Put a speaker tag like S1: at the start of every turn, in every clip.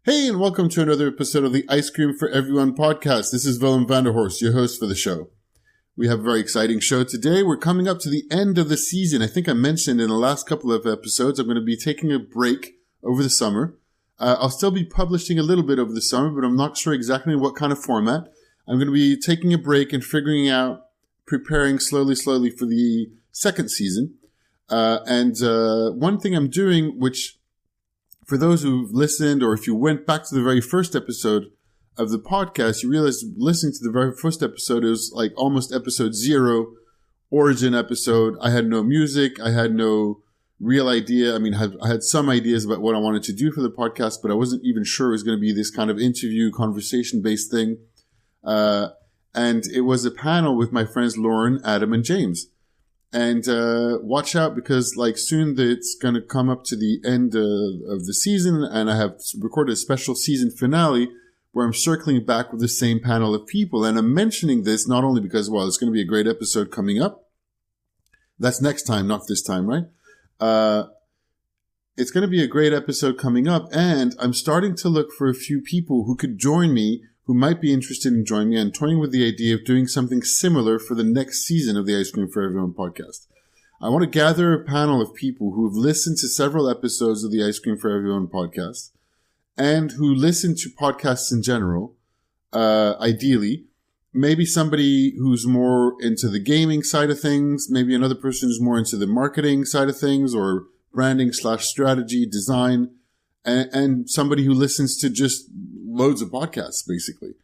S1: Hey, and welcome to another episode of the Ice Cream for Everyone podcast. This is Willem van der Horst, your host for the show. We have a very exciting show today. We're coming up to the end of the season. I think I mentioned in the last couple of episodes, I'm going to be taking a break over the summer. I'll still be publishing a little bit over the summer, but I'm not sure exactly what kind of format. I'm going to be taking a break and figuring out, preparing slowly for the second season. One thing I'm doing, which for those who've listened, or if you went back to the very first episode of the podcast, you realize listening to the very first episode, it was like almost episode 0, origin episode. I had no music. I had no real idea. I mean, I had some ideas about what I wanted to do for the podcast, but I wasn't even sure it was going to be this kind of interview, conversation-based thing. And it was a panel with my friends Lauren, Adam, and James. And watch out, because like soon it's going to come up to the end of the season, and I have recorded a special season finale where I'm circling back with the same panel of people. And I'm mentioning this not only because, well, it's going to be a great episode coming up. That's next time, not this time, right? It's going to be a great episode coming up, and I'm starting to look for a few people who could join me, who might be interested in joining me and toying with the idea of doing something similar for the next season of the Ice Cream for Everyone podcast. I want to gather a panel of people who have listened to several episodes of the Ice Cream for Everyone podcast and who listen to podcasts in general, ideally. Maybe somebody who's more into the gaming side of things, maybe another person who's more into the marketing side of things, or branding/strategy, design, and somebody who listens to just loads of podcasts, basically.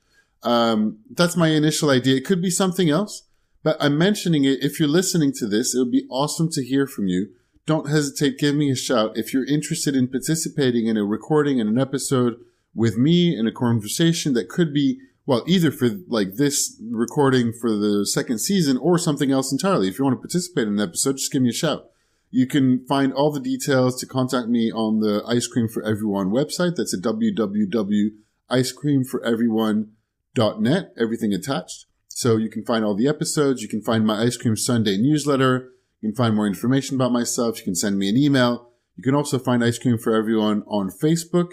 S1: That's my initial idea. It could be something else, but I'm mentioning it. If you're listening to this, it would be awesome to hear from you. Don't hesitate. Give me a shout. If you're interested in participating in a recording in an episode with me in a conversation that could be, well, either for like this recording for the second season or something else entirely. If you want to participate in an episode, just give me a shout. You can find all the details to contact me on the Ice Cream for Everyone website. That's at www.icecreamforeveryone.net, everything attached. So you can find all the episodes. You can find my Ice Cream Sunday newsletter. You can find more information about myself. You can send me an email. You can also find Ice Cream for Everyone on Facebook.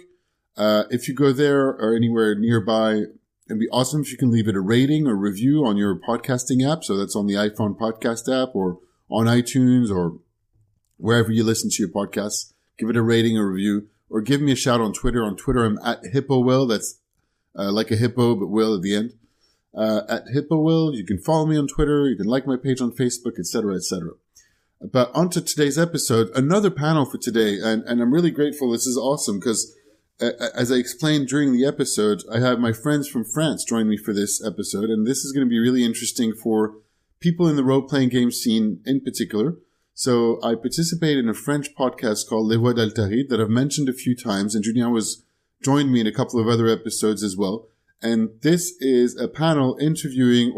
S1: If you go there or anywhere nearby, it'd be awesome if you can leave it a rating or review on your podcasting app. So that's on the iPhone podcast app or on iTunes or wherever you listen to your podcasts. Give it a rating or review, or give me a shout on Twitter. On Twitter, I'm at HippoWill. That's like a hippo, but Will at the end. At HippoWill. You can follow me on Twitter. You can like my page on Facebook, etc., etc. But on to today's episode, another panel for today. And I'm really grateful. This is awesome because as I explained during the episode, I have my friends from France join me for this episode. And this is going to be really interesting for people in the role-playing game scene in particular. So I participate in a French podcast called Les Voix d'Altaride that I've mentioned a few times, and Julien joined me in a couple of other episodes as well. And this is a panel interviewing,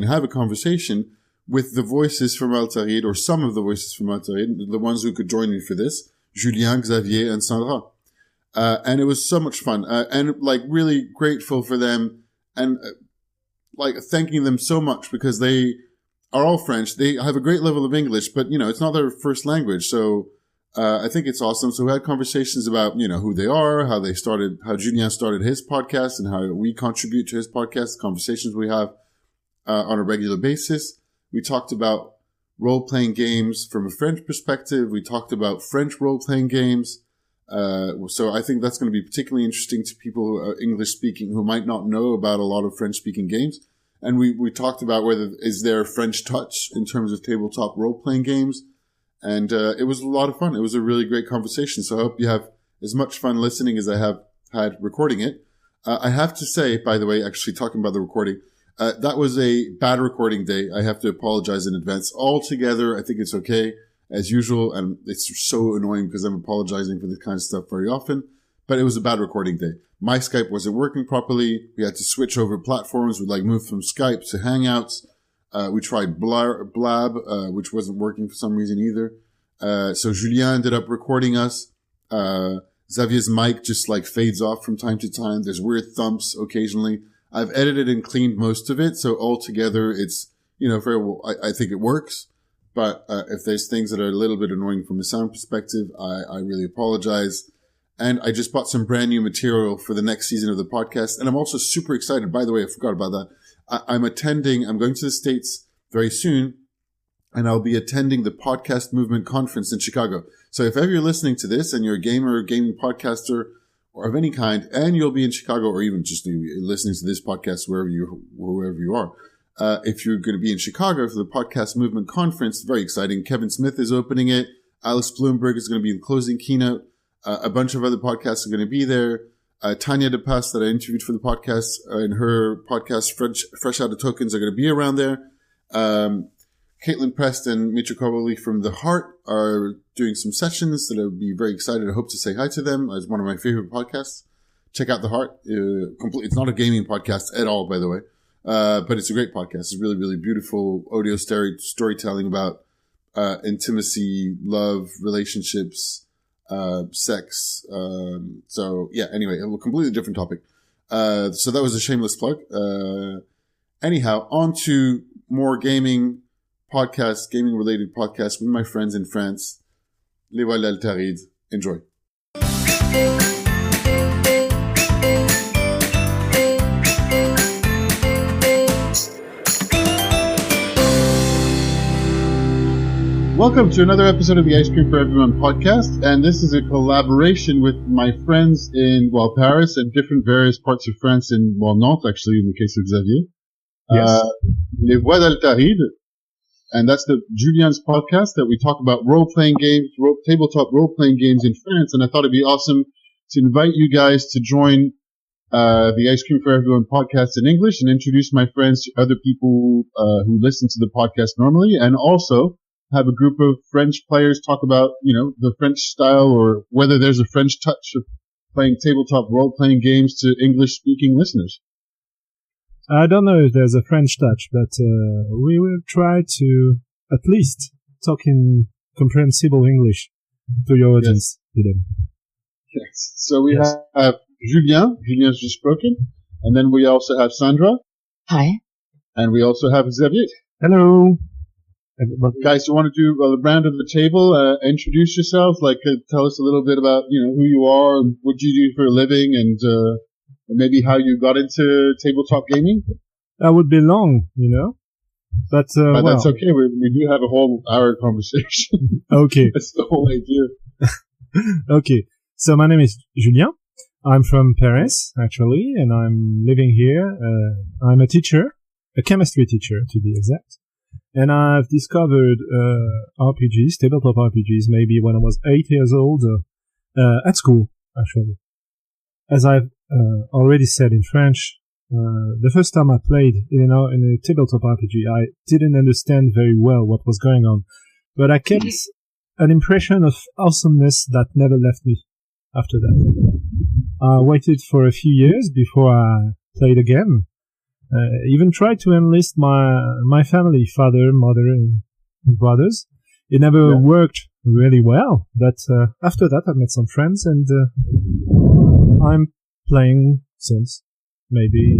S1: have a conversation with the voices from Altaride, or some of the voices from Altaride, the ones who could join me for this, Julien, Xavier, and Sandra. And it was so much fun, and like really grateful for them, and like thanking them so much because they are all French. They have a great level of English, but, it's not their first language. So I think it's awesome. So we had conversations about, who they are, how Julien started his podcast and how we contribute to his podcast, conversations we have on a regular basis. We talked about role-playing games from a French perspective. We talked about French role-playing games. So I think that's going to be particularly interesting to people who are English-speaking who might not know about a lot of French-speaking games. And we talked about is there a French touch in terms of tabletop role-playing games. And it was a lot of fun. It was a really great conversation. So I hope you have as much fun listening as I have had recording it. I have to say, by the way, actually talking about the recording, that was a bad recording day. I have to apologize in advance. Altogether, I think it's okay, as usual. And it's so annoying because I'm apologizing for this kind of stuff very often. But it was a bad recording day. My Skype wasn't working properly. We had to switch over platforms. We moved from Skype to Hangouts. We tried Blab, which wasn't working for some reason either. So Julien ended up recording us. Xavier's mic just fades off from time to time. There's weird thumps occasionally. I've edited and cleaned most of it. So altogether it's, very well. I think it works. But if there's things that are a little bit annoying from a sound perspective, I really apologize. And I just bought some brand new material for the next season of the podcast. And I'm also super excited. By the way, I forgot about that. I'm going to the States very soon, and I'll be attending the Podcast Movement Conference in Chicago. So if ever you're listening to this and you're a gamer, gaming podcaster, or of any kind, and you'll be in Chicago, or even just listening to this podcast wherever you are, if you're going to be in Chicago for the Podcast Movement Conference, very exciting. Kevin Smith is opening it. Alice Bloomberg is going to be the closing keynote. A bunch of other podcasts are going to be there. Tanya DePass, that I interviewed for the podcast, and her podcast, Fresh Out of Tokens, are going to be around there. Caitlin Preston, Mitra Kowali from The Heart are doing some sessions that I'll be very excited. I hope to say hi to them as one of my favorite podcasts. Check out The Heart. It's not a gaming podcast at all, by the way. But it's a great podcast. It's really, really beautiful audio storytelling about intimacy, love, relationships, sex. So yeah, anyway, a completely different topic. So that was a shameless plug. Anyhow, on to more gaming related podcasts with my friends in France. Les Voix d'Altaride. Enjoy. Welcome to another episode of the Ice Cream for Everyone podcast, and this is a collaboration with my friends in, Paris and different various parts of France in, Nantes, actually, in the case of Xavier.
S2: Yes.
S1: Les Voix d'Altaride, and that's the Julien's podcast that we talk about role-playing games, tabletop role-playing games in France, and I thought it'd be awesome to invite you guys to join the Ice Cream for Everyone podcast in English and introduce my friends to other people who listen to the podcast normally, and also have a group of French players talk about, the French style or whether there's a French touch of playing tabletop role-playing games to English-speaking listeners.
S2: I don't know if there's a French touch, but we will try to at least talk in comprehensible English to your audience.
S1: Yes. So we have Julien. Julien's just spoken. And then we also have Sandra.
S3: Hi.
S1: And we also have Xavier.
S2: Hello.
S1: Guys, you want to do a round of the table? Introduce yourself, tell us a little bit about, who you are, what you do for a living, and maybe how you got into tabletop gaming.
S2: That would be long, but
S1: that's okay. We do have a whole hour conversation.
S2: Okay.
S1: That's the whole idea.
S2: Okay. So my name is Julien. I'm from Paris, actually, and I'm living here. I'm a teacher, a chemistry teacher, to be exact. And I've discovered RPGs, tabletop RPGs, maybe when I was 8 years old, at school, actually. As I've already said in French, the first time I played, in a tabletop RPG, I didn't understand very well what was going on, but I kept an impression of awesomeness that never left me after that. I waited for a few years before I played again. Even tried to enlist my family, father, mother, and brothers. It never worked really well, but after that I met some friends, and I'm playing since maybe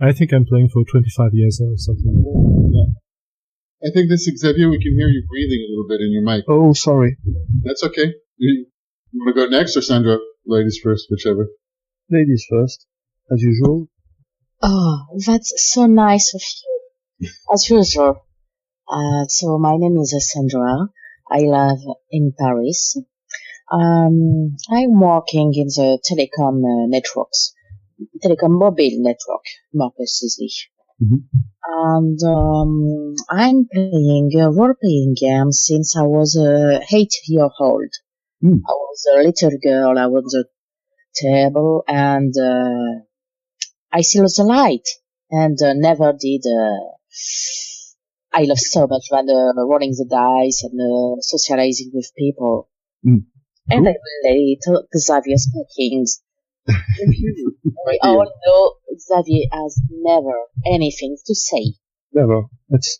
S2: I think I'm playing for 25 years or something.
S1: Yeah. I think this is Xavier. We can hear you breathing a little bit in your mic.
S2: Oh, sorry.
S1: That's okay. You want to go next, or Sandra? Ladies first, whichever.
S2: Ladies first, as usual.
S3: Oh, that's so nice of you. As usual. So my name is Sandra. I live in Paris. I'm working in the telecom mobile network, more precisely.
S2: Mm-hmm.
S3: And I'm playing role-playing games since I was 8 years old.
S2: Mm.
S3: I was a little girl. I was on the table, and I see the light, and never did. I love so much when rolling the dice and socializing with people.
S2: Mm.
S3: And I relate to Xavier speaking. We all know Xavier has never anything to say.
S4: Never. That's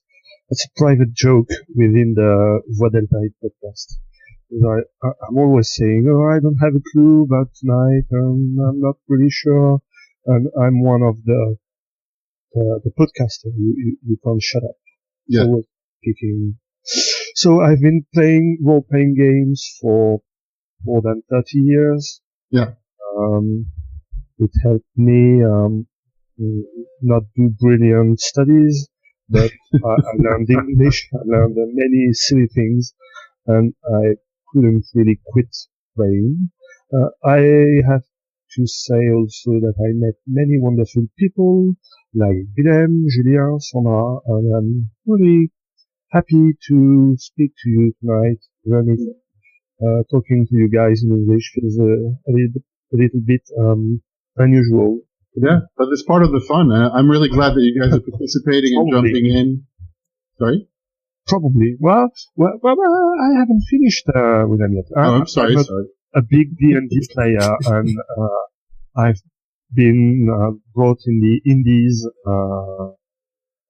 S4: a private joke within the Voix d'Altaride podcast. I'm always saying, I don't have a clue about tonight, I'm not really sure. And I'm one of the podcasters. You can't shut up.
S1: Yeah.
S4: Always speaking. So I've been playing role-playing games for more than 30 years.
S1: Yeah.
S4: It helped me not do brilliant studies, but I learned English. I learned many silly things, and I couldn't really quit playing. I have to say also that I met many wonderful people like Willem, Julien, Sandra, and I'm really happy to speak to you tonight. Even if talking to you guys in English feels a little bit unusual.
S1: Yeah, but it's part of the fun. I'm really glad that you guys are participating and jumping in. Sorry?
S4: Probably. Well, I haven't finished with them yet.
S1: I'm sorry.
S4: A big D&D player, and I've been brought in the Indies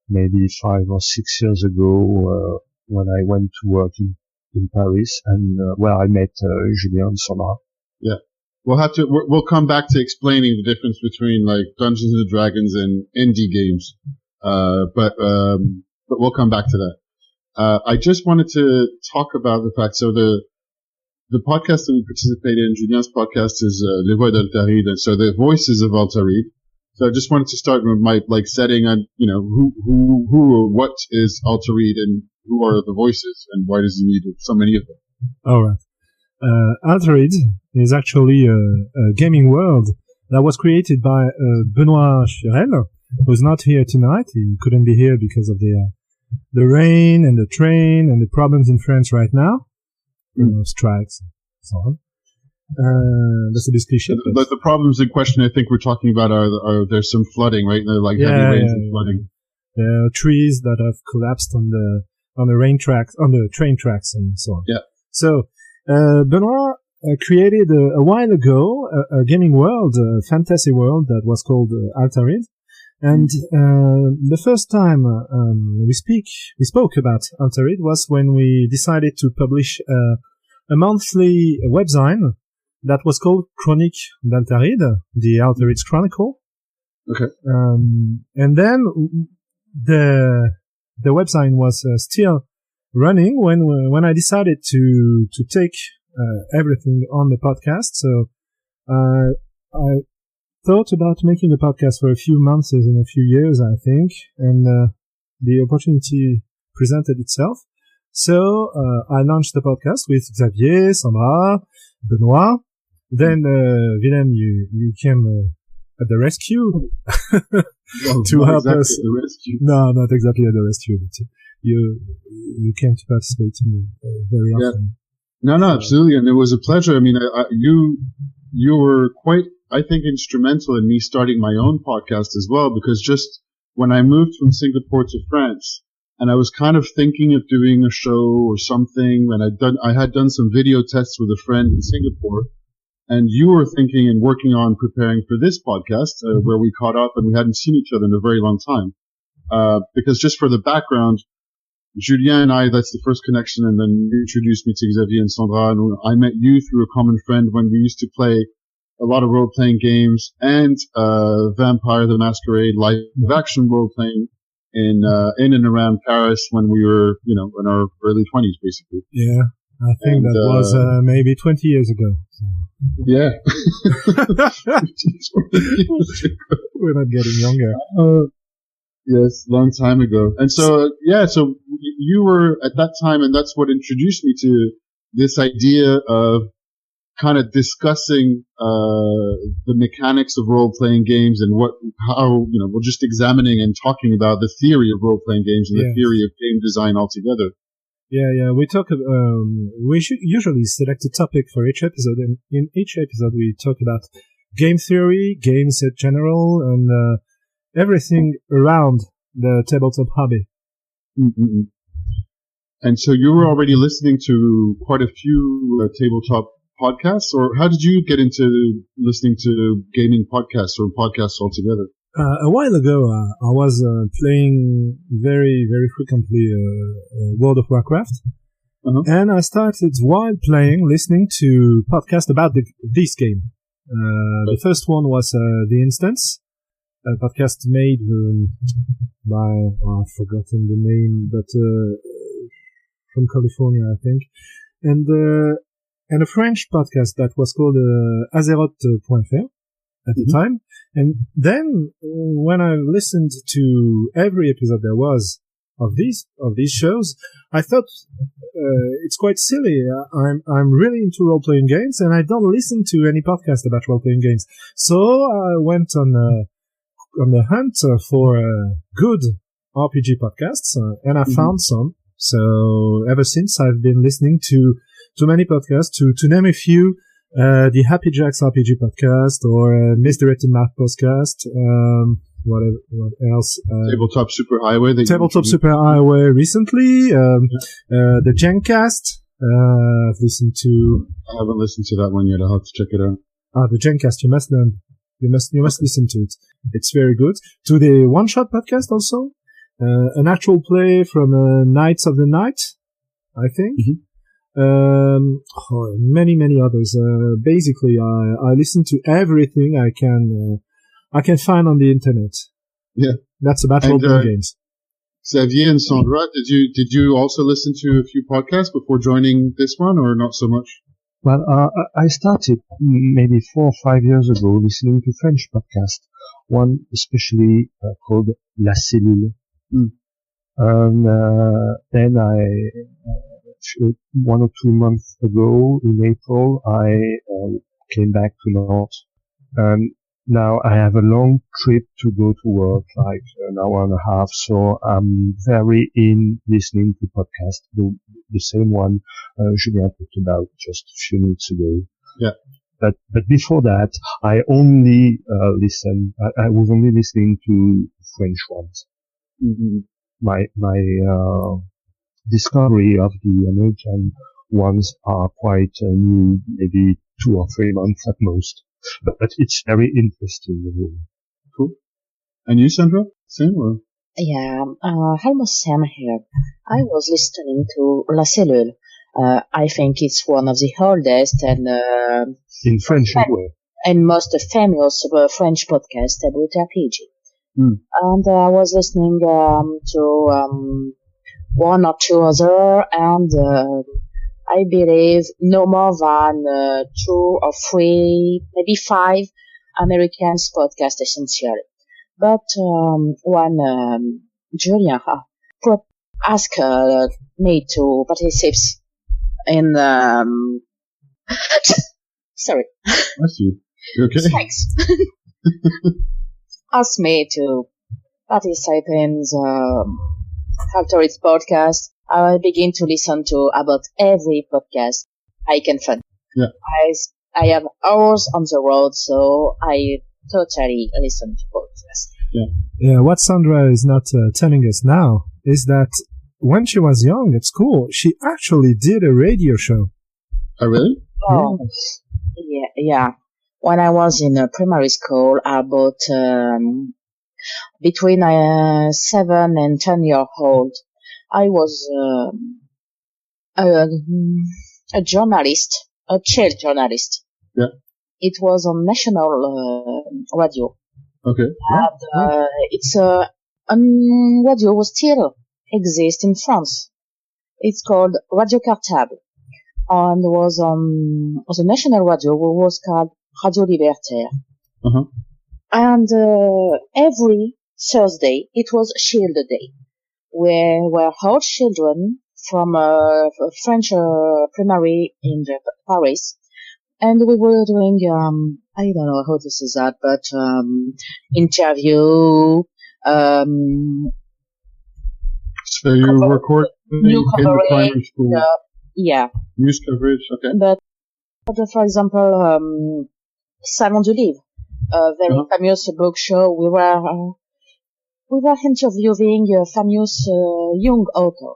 S4: maybe 5 or 6 years ago when I went to work in Paris, and where I met Julien and Sandra.
S1: Yeah. We'll come back to explaining the difference between like Dungeons and Dragons and indie games. But we'll come back to that. I just wanted to talk about the fact, so the podcast that we participate in, Julien's podcast, is Les Voix d'Altaride, and so the Voices of Altaride. So I just wanted to start with my setting on, who or what is Altaride, and who are the voices, and why does he need so many of them?
S2: All right. Altaride is actually a gaming world that was created by Benoît, who's not here tonight. He couldn't be here because of the rain and the train and the problems in France right now. Strikes and so on. That's a bit cliche.
S1: But the problems in question, I think we're talking about are there's some flooding, right? They're like heavy rains and flooding.
S2: There are trees that have collapsed on the train tracks and so on.
S1: Yeah.
S2: So Benoît created a while ago a gaming world, a fantasy world that was called Altaride. And the first time we spoke about Altaride was when we decided to publish a monthly webzine that was called Chronique d'Altaride, the Altaride's Chronicle.
S1: Okay.
S2: And then the website was still running when I decided to take everything on the podcast. So I thought about making a podcast for a few months and a few years, I think, and the opportunity presented itself. So I launched the podcast with Xavier, Sandra, Benoît. Then Willem, you came at the rescue to help us.
S1: The rescue.
S2: No, not exactly at the rescue, but you came to participate very often.
S1: No, absolutely, and it was a pleasure. I mean, you were quite, I think, instrumental in me starting my own podcast as well, because just when I moved from Singapore to France, and I was kind of thinking of doing a show or something, and I had done some video tests with a friend in Singapore, and you were thinking and working on preparing for this podcast, where we caught up and we hadn't seen each other in a very long time. Because just for the background, Julien and I, that's the first connection, and then you introduced me to Xavier and Sandra, and I met you through a common friend when we used to play a lot of role-playing games and Vampire the Masquerade live-action role-playing in and around Paris when we were, in our early 20s, basically.
S2: Yeah, I think that was maybe 20 years ago. So.
S1: Yeah.
S2: We're not getting younger.
S1: Yes, long time ago. And so, so you were at that time, and that's what introduced me to this idea of kind of discussing the mechanics of role-playing games and how we're just examining and talking about the theory of role-playing games and the theory of game design altogether.
S2: Yeah. We talk. We should usually select a topic for each episode, and in each episode we talk about game theory, games in general, and everything around the tabletop hobby.
S1: Mm-hmm. And so you were already listening to quite a few tabletop podcasts, or how did you get into listening to gaming podcasts or podcasts altogether?
S2: A while ago, I was playing very, very frequently World of Warcraft, and I started while playing listening to podcasts about this game. The first one was The Instance, a podcast made by, I've forgotten the name, but from California, I think. And and a French podcast that was called Azeroth.fr at the time. And then when I listened to every episode there was of these shows, I thought it's quite silly. I'm really into role-playing games, and I don't listen to any podcast about role-playing games. So I went on the hunt for good RPG podcasts, and I found some. So ever since, I've been listening to many podcasts. To name a few, the Happy Jacks RPG podcast, or Misdirected Math podcast. What else?
S1: Tabletop Superhighway.
S2: Tabletop Superhighway recently. The Gencast. I've listened to.
S1: I haven't listened to that one yet. I'll have to check it out.
S2: The Gencast. You must learn. You must listen to it. It's very good. To the One Shot podcast also. An actual play from Knights of the Night, I think. Many others. Basically, I listen to everything I can find on the internet. Yeah, that's about role-playing games.
S1: Xavier and Sandra, did you also listen to a few podcasts before joining this one, or not so much?
S4: Well, I started maybe 4 or 5 years ago listening to French podcasts. One especially called La Cellule. And then 1 or 2 months ago in April, I came back to Nantes. Now I have a long trip to go to work, like an hour and a half, so I'm very in listening to podcasts, the same one Julien talked about just a few minutes ago.
S1: Yeah.
S4: But before that, I only I was only listening to French ones. My discovery of the American ones are quite new, maybe 2 or 3 months at most. But it's very interesting.
S1: Cool. And you, Sandra? Same or?
S3: Yeah, almost same here. I was listening to La Cellule. I think it's one of the oldest and
S4: in French anyway,
S3: and most famous French podcast about RPG. And I was listening to one or two other, and I believe no more than 2 or 3, maybe 5 American podcasts essentially. But when Julien asked me to participate in sorry.
S1: Bless you. You okay?
S3: Thanks. Asked me to participate in the Altaride podcast. I begin to listen to about every podcast I can find.
S1: Yeah.
S3: I have hours on the road, so I totally listen to podcasts.
S2: Yeah. What Sandra is not telling us now is that when she was young at school, she actually did a radio show.
S1: Oh, really?
S3: Oh, yeah. When I was in primary school, about between 7 and 10 years old, I was a journalist, a child journalist.
S1: Yeah.
S3: It was on national radio.
S1: Okay.
S3: And it's a radio was still exists in France. It's called Radio Cartable, and was on the national radio was called Radio Libertaire. And every Thursday it was Shield Day, where all children from French primary in Paris, and we were doing I don't know how to say that, but interview.
S1: So you record in the primary school?
S3: Yeah.
S1: News coverage, okay.
S3: But for example, Salon du Livre, a very famous book show. We were interviewing a famous young author.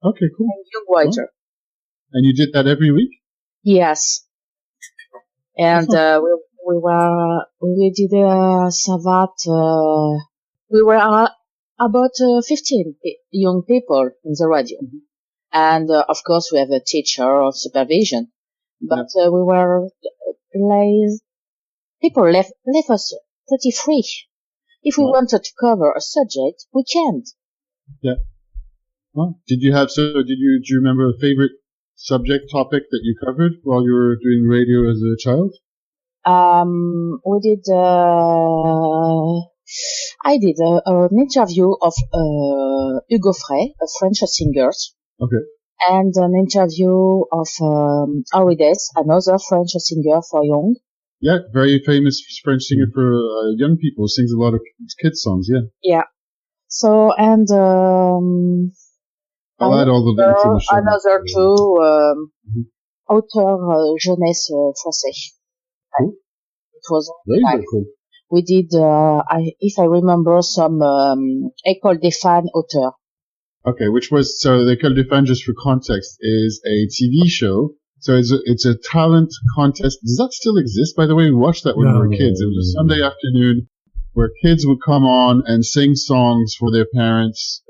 S1: Okay, cool.
S3: Young writer.
S1: And you did that every week?
S3: Yes. And we did that. We were about 15 young people in the radio. And of course we have a teacher of supervision. But we were people left us pretty free. If we wanted to cover a subject, we can't.
S1: Yeah. Well, do you remember a favorite subject topic that you covered while you were doing radio as a child?
S3: We did, I did an interview of Hugo Frey, a French singer.
S1: Okay.
S3: And an interview of Altaride, another French singer for young.
S1: Yeah, very famous French singer for young people. Sings a lot of kids songs, yeah.
S3: Yeah. So, and
S1: I'll add all the links in the show.
S3: Another two auteur jeunesse français.
S1: Cool.
S3: It was
S1: very, very cool.
S3: We did, if I remember, some École des fans auteur.
S1: Okay, which was, so the École des fans, just for context, is a TV show. So it's a talent contest. Does that still exist, by the way? We watched that when we were kids. It was a Sunday afternoon where kids would come on and sing songs for their parents.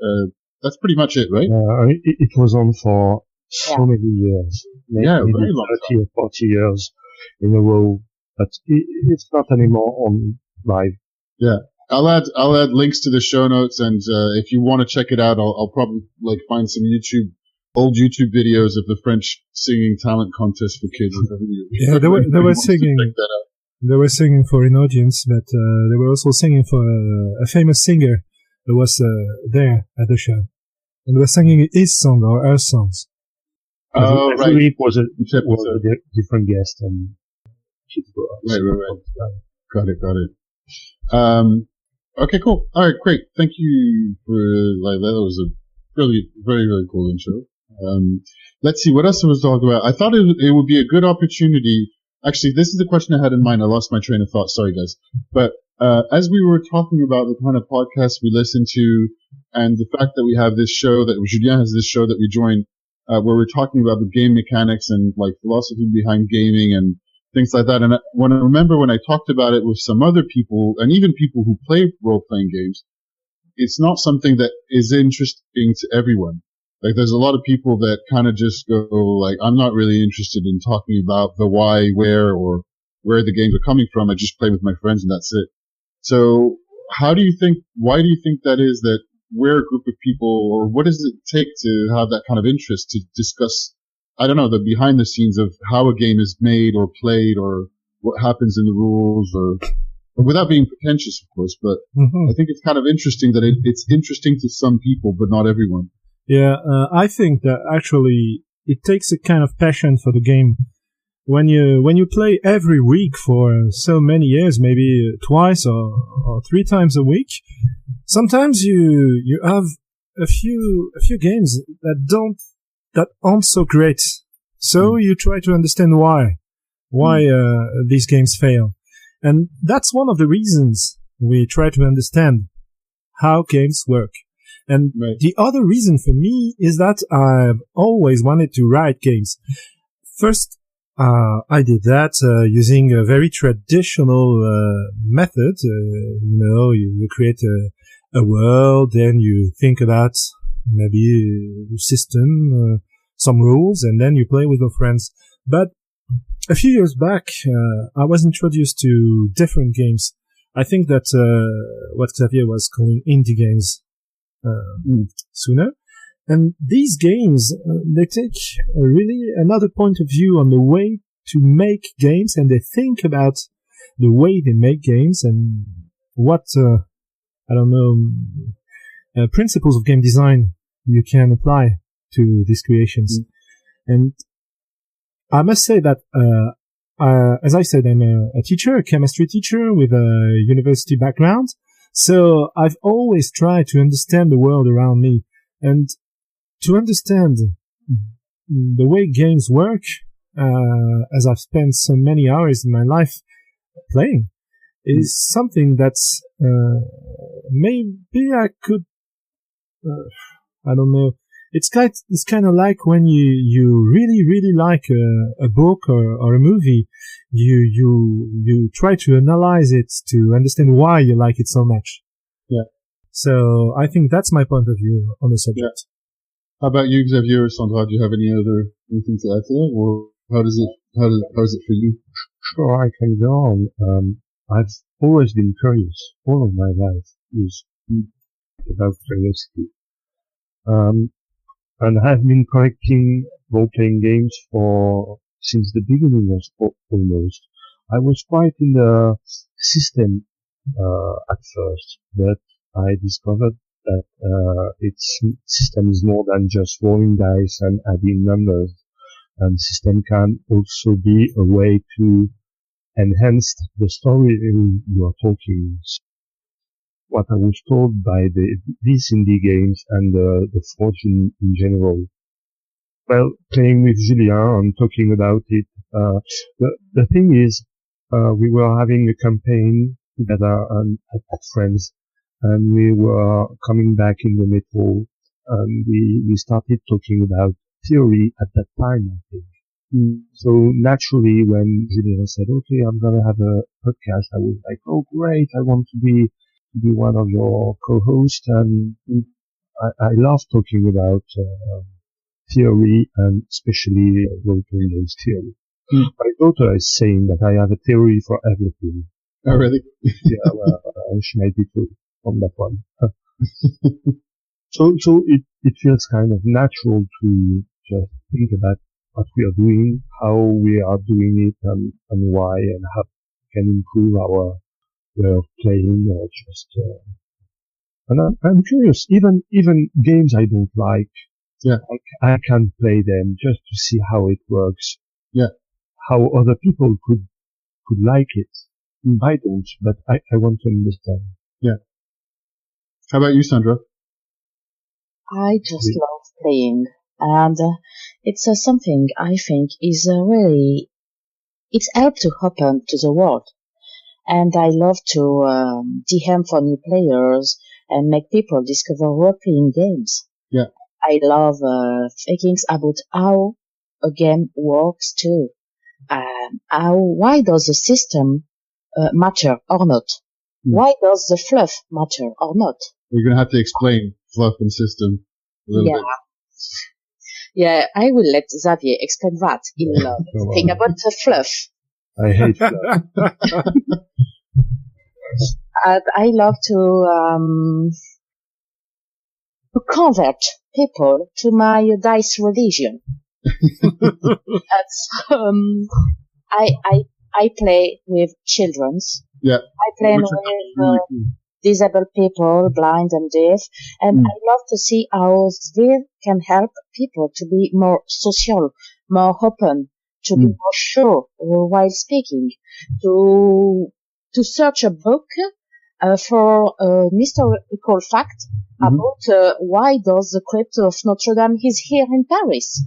S1: That's pretty much it, right?
S4: It was on for so many years. Maybe
S1: very long
S4: 30 or 40 years in a row. But it's not anymore on live.
S1: Yeah. I'll add links to the show notes, and if you want to check it out, I'll probably find some old YouTube videos of the French singing talent contest for kids.
S2: Yeah, they were singing. They were singing for an audience, but they were also singing for a famous singer who was there at the show, and they were singing his song or her songs.
S4: Oh, right. Every week was a different guest, and
S1: right. Got it. Okay, cool. All right, great. Thank you for that. Was a really very, very cool intro. Let's see what else I was talking about. I thought it would be a good opportunity. Actually, this is the question I had in mind. I lost my train of thought. Sorry, guys. But as we were talking about the kind of podcasts we listen to, and the fact that we have this show, that Julien has this show that we joined, where we're talking about the game mechanics and philosophy behind gaming and things like that. And when I talked about it with some other people, and even people who play role-playing games, it's not something that is interesting to everyone. There's a lot of people that kind of just go, I'm not really interested in talking about the why, where, or where the games are coming from. I just play with my friends and that's it. So why do you think that is, that we're a group of people, or what does it take to have that kind of interest to discuss, I don't know, the behind the scenes of how a game is made or played, or what happens in the rules, or without being pretentious, of course, but I think it's kind of interesting that it's interesting to some people, but not everyone.
S2: Yeah, I think that actually it takes a kind of passion for the game. When you play every week for so many years, maybe twice or 3 times a week, sometimes you have a few games that aren't so great. So you try to understand why these games fail. And that's one of the reasons we try to understand how games work. And the other reason for me is that I've always wanted to write games. First, I did that using a very traditional method. You create a world, then you think about maybe a system, some rules, and then you play with your friends. But a few years back, I was introduced to different games. I think that what Xavier was calling indie games sooner. And these games, they take really another point of view on the way to make games, and they think about the way they make games and what, principles of game design you can apply to these creations. And I must say that, as I said, I'm a teacher, a chemistry teacher with a university background. So I've always tried to understand the world around me, and to understand the way games work, as I've spent so many hours in my life playing, is something that's, maybe I could, I don't know. It's kind of like when you really, really like a book or a movie, you try to analyze it to understand why you like it so much.
S1: Yeah.
S2: So I think that's my point of view on the subject.
S1: Yeah. How about you, Xavier or Sandra? Do you have anything to add to that, or how is it for you?
S4: Sure, I can go on. I've always been curious. All of my life is about curiosity. and I've been collecting role-playing games since the beginning almost. I was quite in the system at first, but I discovered that its system is more than just rolling dice and adding numbers, and system can also be a way to enhance the story you are talking. What I was told by these indie games and the Forge in general. Well, playing with Julien and talking about it, the thing is, we were having a campaign together at Friends, and we were coming back in the metro, and we started talking about theory at that time, I think. So naturally, when Julien said, "Okay, I'm gonna have a podcast," I was like, "Oh, great! I want to be one of your co-hosts," and I love talking about theory, and especially role-playing games theory. My daughter is saying that I have a theory for everything.
S1: Oh, really?
S4: Yeah, well, she might be true on that one. So it feels kind of natural to just think about what we are doing, how we are doing it, and why, and how we can improve our way of playing, or just. And I'm curious, even games I don't like,
S1: yeah,
S4: I can play them just to see how it works.
S1: Yeah,
S4: how other people could like it. I don't, but I want to understand.
S1: Yeah. How about you, Sandra?
S3: I just love playing, and it's something I think is really, it's helped to open to the world. And I love to DM for new players and make people discover role-playing games.
S1: Yeah.
S3: I love thinking about how a game works too. Why does the system matter or not? Why does the fluff matter or not?
S1: You're going to have to explain fluff and system a little bit.
S3: Yeah, I will let Xavier explain that in think about the fluff.
S4: I hate fluff.
S3: And I love to convert people to my dice religion. I play with children's.
S1: Yeah.
S3: I play with disabled people, blind and deaf, and I love to see how they can help people to be more social, more open, to be more sure while speaking, to search a book for a historical fact about why does the crypt of Notre Dame is here in Paris.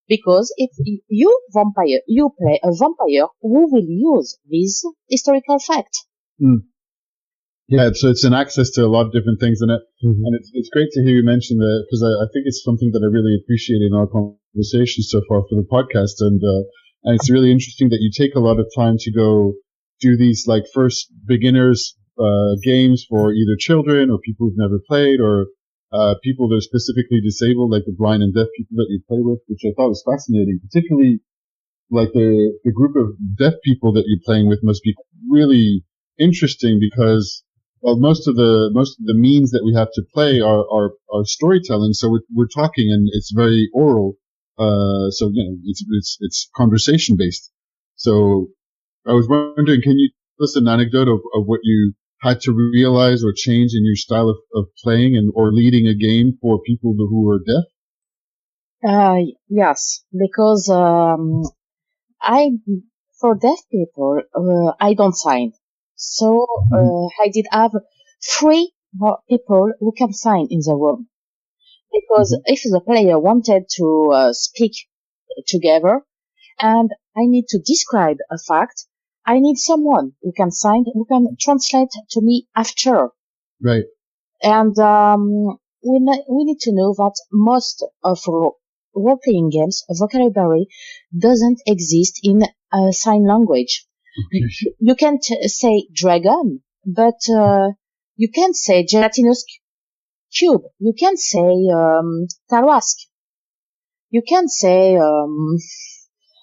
S3: Because if you play a vampire who will use this historical fact.
S1: Yeah, so it's an access to a lot of different things in it. And it's great to hear you mention that, because I think it's something that I really appreciate in our conversation so far for the podcast. And it's really interesting that you take a lot of time to go do these like first beginners games for either children or people who've never played, or people that are specifically disabled, like the blind and deaf people that you play with, which I thought was fascinating. Particularly, like the group of deaf people that you're playing with must be really interesting, because most of the means that we have to play are storytelling. So we're talking, and it's very oral. So it's conversation based. So I was wondering, can you tell us an anecdote of what you had to realize or change in your style of playing or leading a game for people who are deaf?
S3: Yes, because for deaf people, I don't sign. So I did have 3 people who can sign in the room. Because if the player wanted to speak together and I need to describe a fact, I need someone who can sign, who can translate to me after.
S1: Right.
S3: And we need to know that most of role-playing games, vocabulary doesn't exist in sign language. Okay. You can't say dragon, but you can't say gelatinous cube. You can't say tarwask. You can't say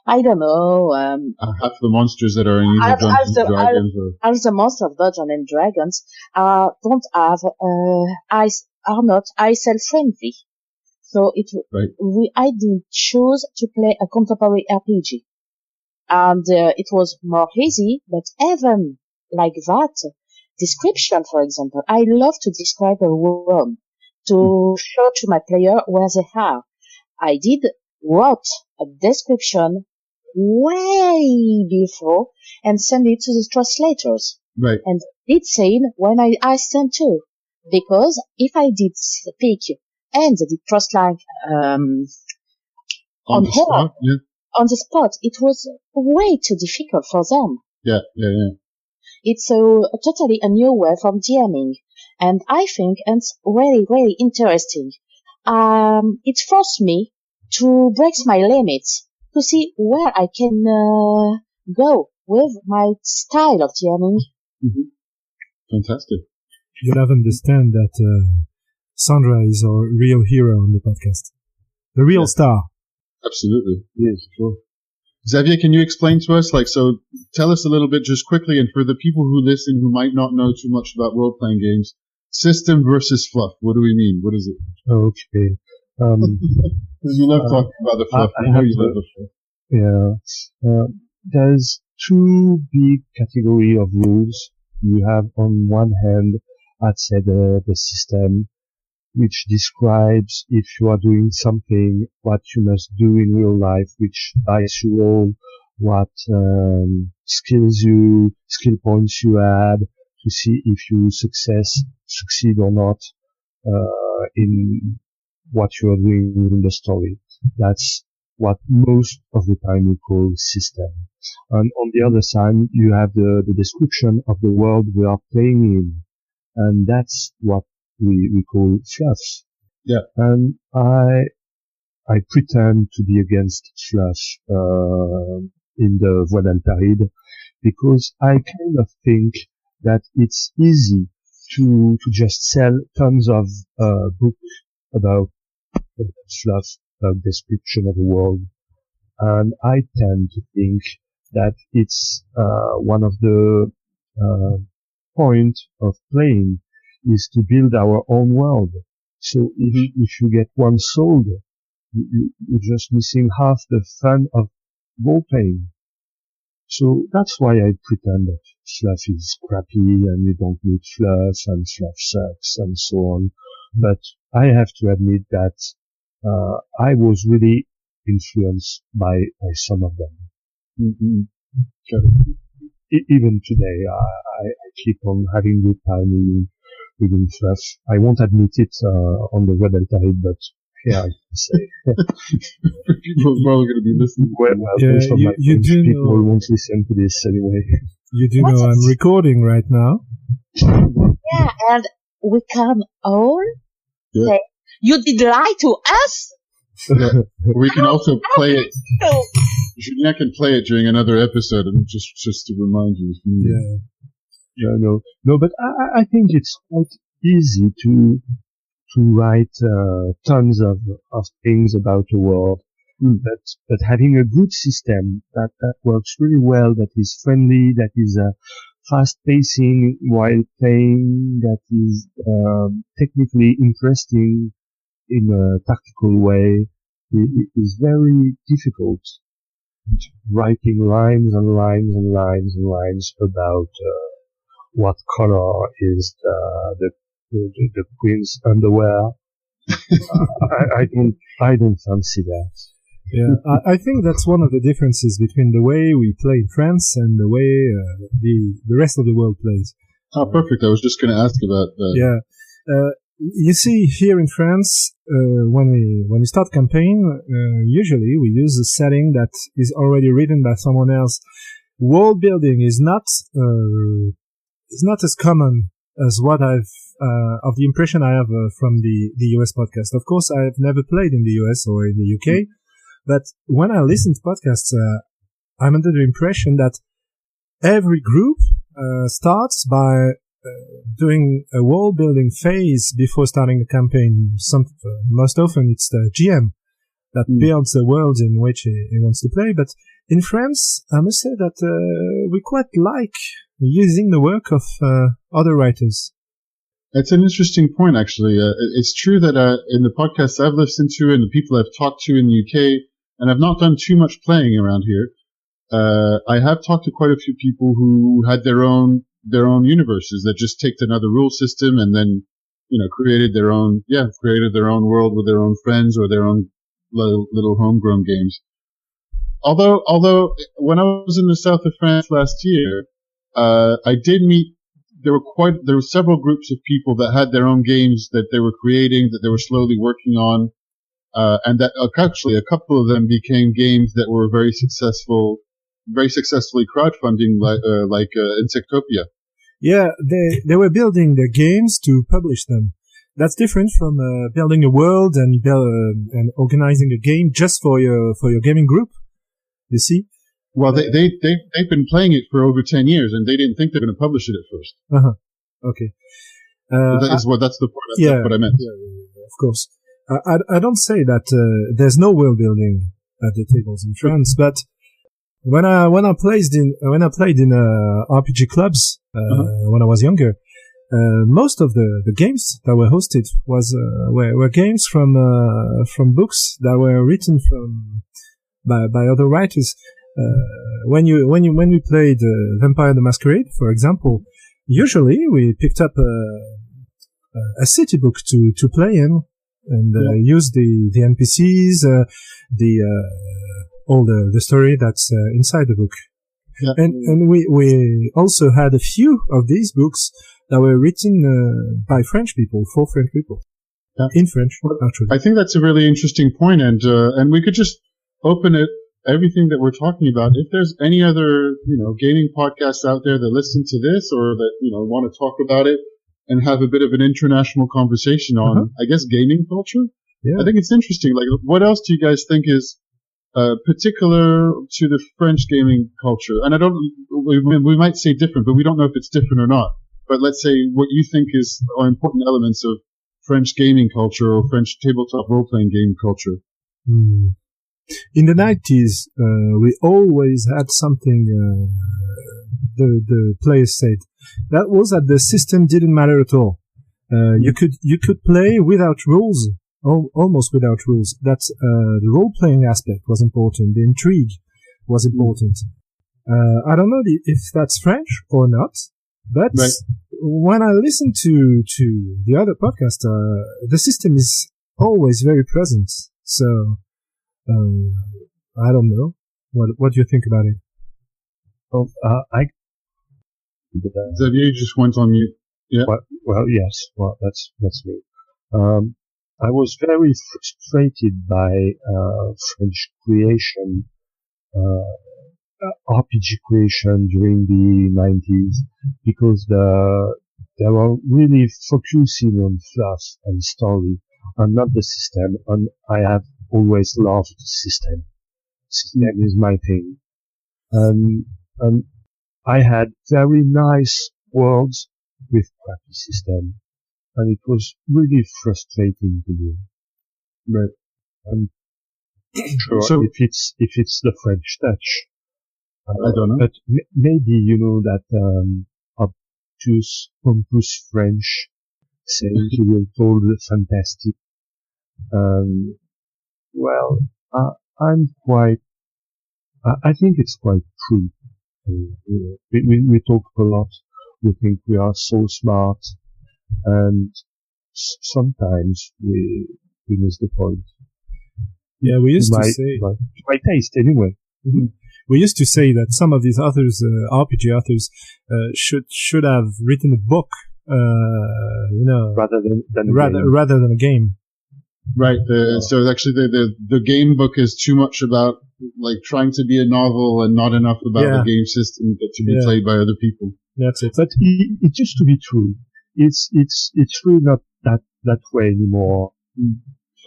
S3: I don't know.
S1: Half the monsters that are in Dungeons and Dragons,
S3: half the monsters of Dungeons and Dragons don't have are not ISL friendly. So
S1: Right.
S3: I did choose to play a contemporary RPG. And it was more easy, but even like that, description, for example, I love to describe a room to show to my player where they are. I did wrote a description way before and send it to the translators.
S1: Right.
S3: And it's saying when I asked them to, because if I did speak and the translate
S1: On
S3: on
S1: the
S3: her
S1: spot? Yeah.
S3: on the spot, it was way too difficult for them.
S1: Yeah.
S3: It's totally a new way from DMing, and I think it's really, really interesting. It forced me to break my limits, to see where I can go with my style of DMing.
S1: Mm-hmm. Fantastic.
S2: You'll have understand that Sandra is our real hero on the podcast. The real star.
S1: Absolutely. Yes, sure. Xavier, can you explain to us, so tell us a little bit just quickly, and for the people who listen who might not know too much about role-playing games, system versus fluff. What do we mean? What is it?
S4: Okay.
S1: You love talking about the fluff. I know you love the fluff.
S4: Yeah. There's two big category of rules. You have on one hand, I'd say the system, which describes if you are doing something, what you must do in real life, which dice you roll, what skill points you add to see if you succeed or not in what you are doing in the story. That's what most of the time we call system. And on the other side, you have the description of the world we are playing in, and that's what we call fluff.
S1: Yeah.
S4: And I pretend to be against fluff in the Voices of Altaride, because I kind of think that it's easy to just sell tons of books about fluff, about description of the world. And I tend to think that it's one of the point of playing is to build our own world. So if you get one sold, you're just missing half the fun of role playing. So that's why I pretend that fluff is crappy and you don't need fluff and fluff sucks and so on. But I have to admit that I was really influenced by some of them.
S1: Mm-hmm.
S4: Even today, I keep on having good time reading fluff. I won't admit it on the Voices of Altaride, but here I can say.
S1: People are probably going to be listening.
S4: Well, most of my French people won't listen to this anyway.
S2: You do know I'm recording right now.
S3: Yeah, and we can all say, you did lie to us?
S1: We can also play it. Julien can play it during another episode, and just to remind you.
S4: Yeah, no, but I think it's quite easy to write tons of things about the world, but having a good system that works really well, that is friendly, that is fast pacing while playing, that is technically interesting in a tactical way, it is very difficult. Writing lines and lines and lines and lines about what color is the queen's underwear. I don't fancy that.
S2: Yeah, I think that's one of the differences between the way we play in France and the way the rest of the world plays.
S1: Oh, perfect. I was just going to ask about that.
S2: Yeah. You see, here in France, when we start campaign, usually we use a setting that is already written by someone else. World building is not as common as what of the impression I have from the US podcast. Of course, I've never played in the US or in the UK, but when I listen to podcasts, I'm under the impression that every group starts by doing a world building phase before starting a campaign. Most often it's the GM that builds the world in which he wants to play. But in France, I must say that we quite like using the work of other writers.
S1: It's an interesting point, actually. It's true that in the podcasts I've listened to and the people I've talked to in the UK, and I've not done too much playing around here, I have talked to quite a few people who had their own universes that just take another rule system and then, created their own world with their own friends or their own little homegrown games. Although when I was in the south of France last year, I did meet. There were several groups of people that had their own games that they were creating, that they were slowly working on, and that actually a couple of them became games that were very successfully crowdfunding, like Insectopia.
S2: Yeah, they were building their games to publish them. That's different from building a world and organizing a game just for your gaming group. You see?
S1: Well, they've been playing it for over 10 years, and they didn't think they were going to publish it at first.
S2: Okay.
S1: That's the part. That's what I meant.
S2: Yeah, of course. I don't say that there's no world building at the tables in France, but when I played in RPG clubs when I was younger, most of the games that were hosted were games from books that were written by other writers. When we played Vampire the Masquerade, for example, usually we picked up a city book to play in and use the NPCs, all the story that's inside the book. Yeah. And we also had a few of these books that were written by French people, for French people. Yeah. In French, actually.
S1: I think that's a really interesting point, and we could just open it. Everything that we're talking about, if there's any other, gaming podcasts out there that listen to this or that, want to talk about it and have a bit of an international conversation on, I guess, gaming culture. Yeah. I think it's interesting. Like, what else do you guys think is, particular to the French gaming culture? And we might say different, but we don't know if it's different or not. But let's say what you think are important elements of French gaming culture or French tabletop role-playing game culture.
S2: In the 90s, we always had something, the players said. That was that the system didn't matter at all. You could play without rules, almost without rules. That, the role-playing aspect was important. The intrigue was important. I don't know if that's French or not, but when I listen to the other podcast, the system is always very present. So, I don't know. What do you think about it?
S1: Xavier just went on mute. Yeah.
S4: Well, yes. Well, that's me. I was very frustrated by French creation, RPG creation during the 90s, because they were really focusing on fluff and story and not the system. And I have always loved the system. System is my thing. And I had very nice worlds with crappy system. And it was really frustrating to me. But I'm sure if it's the French touch.
S1: I don't know.
S4: But maybe that obtuse, pompous French saying he will told fantastic. Well, I think it's quite true. We talk a lot. We think we are so smart, and sometimes we miss the point.
S2: Yeah, we used to say,
S4: my taste anyway.
S2: Mm-hmm. We used to say that some of these authors, RPG authors, should have written a book, rather than a game.
S1: Right. So actually, the game book is too much about like trying to be a novel and not enough about the game system to be played by other people.
S2: That's it.
S4: But it used to be true. It's really not that way anymore.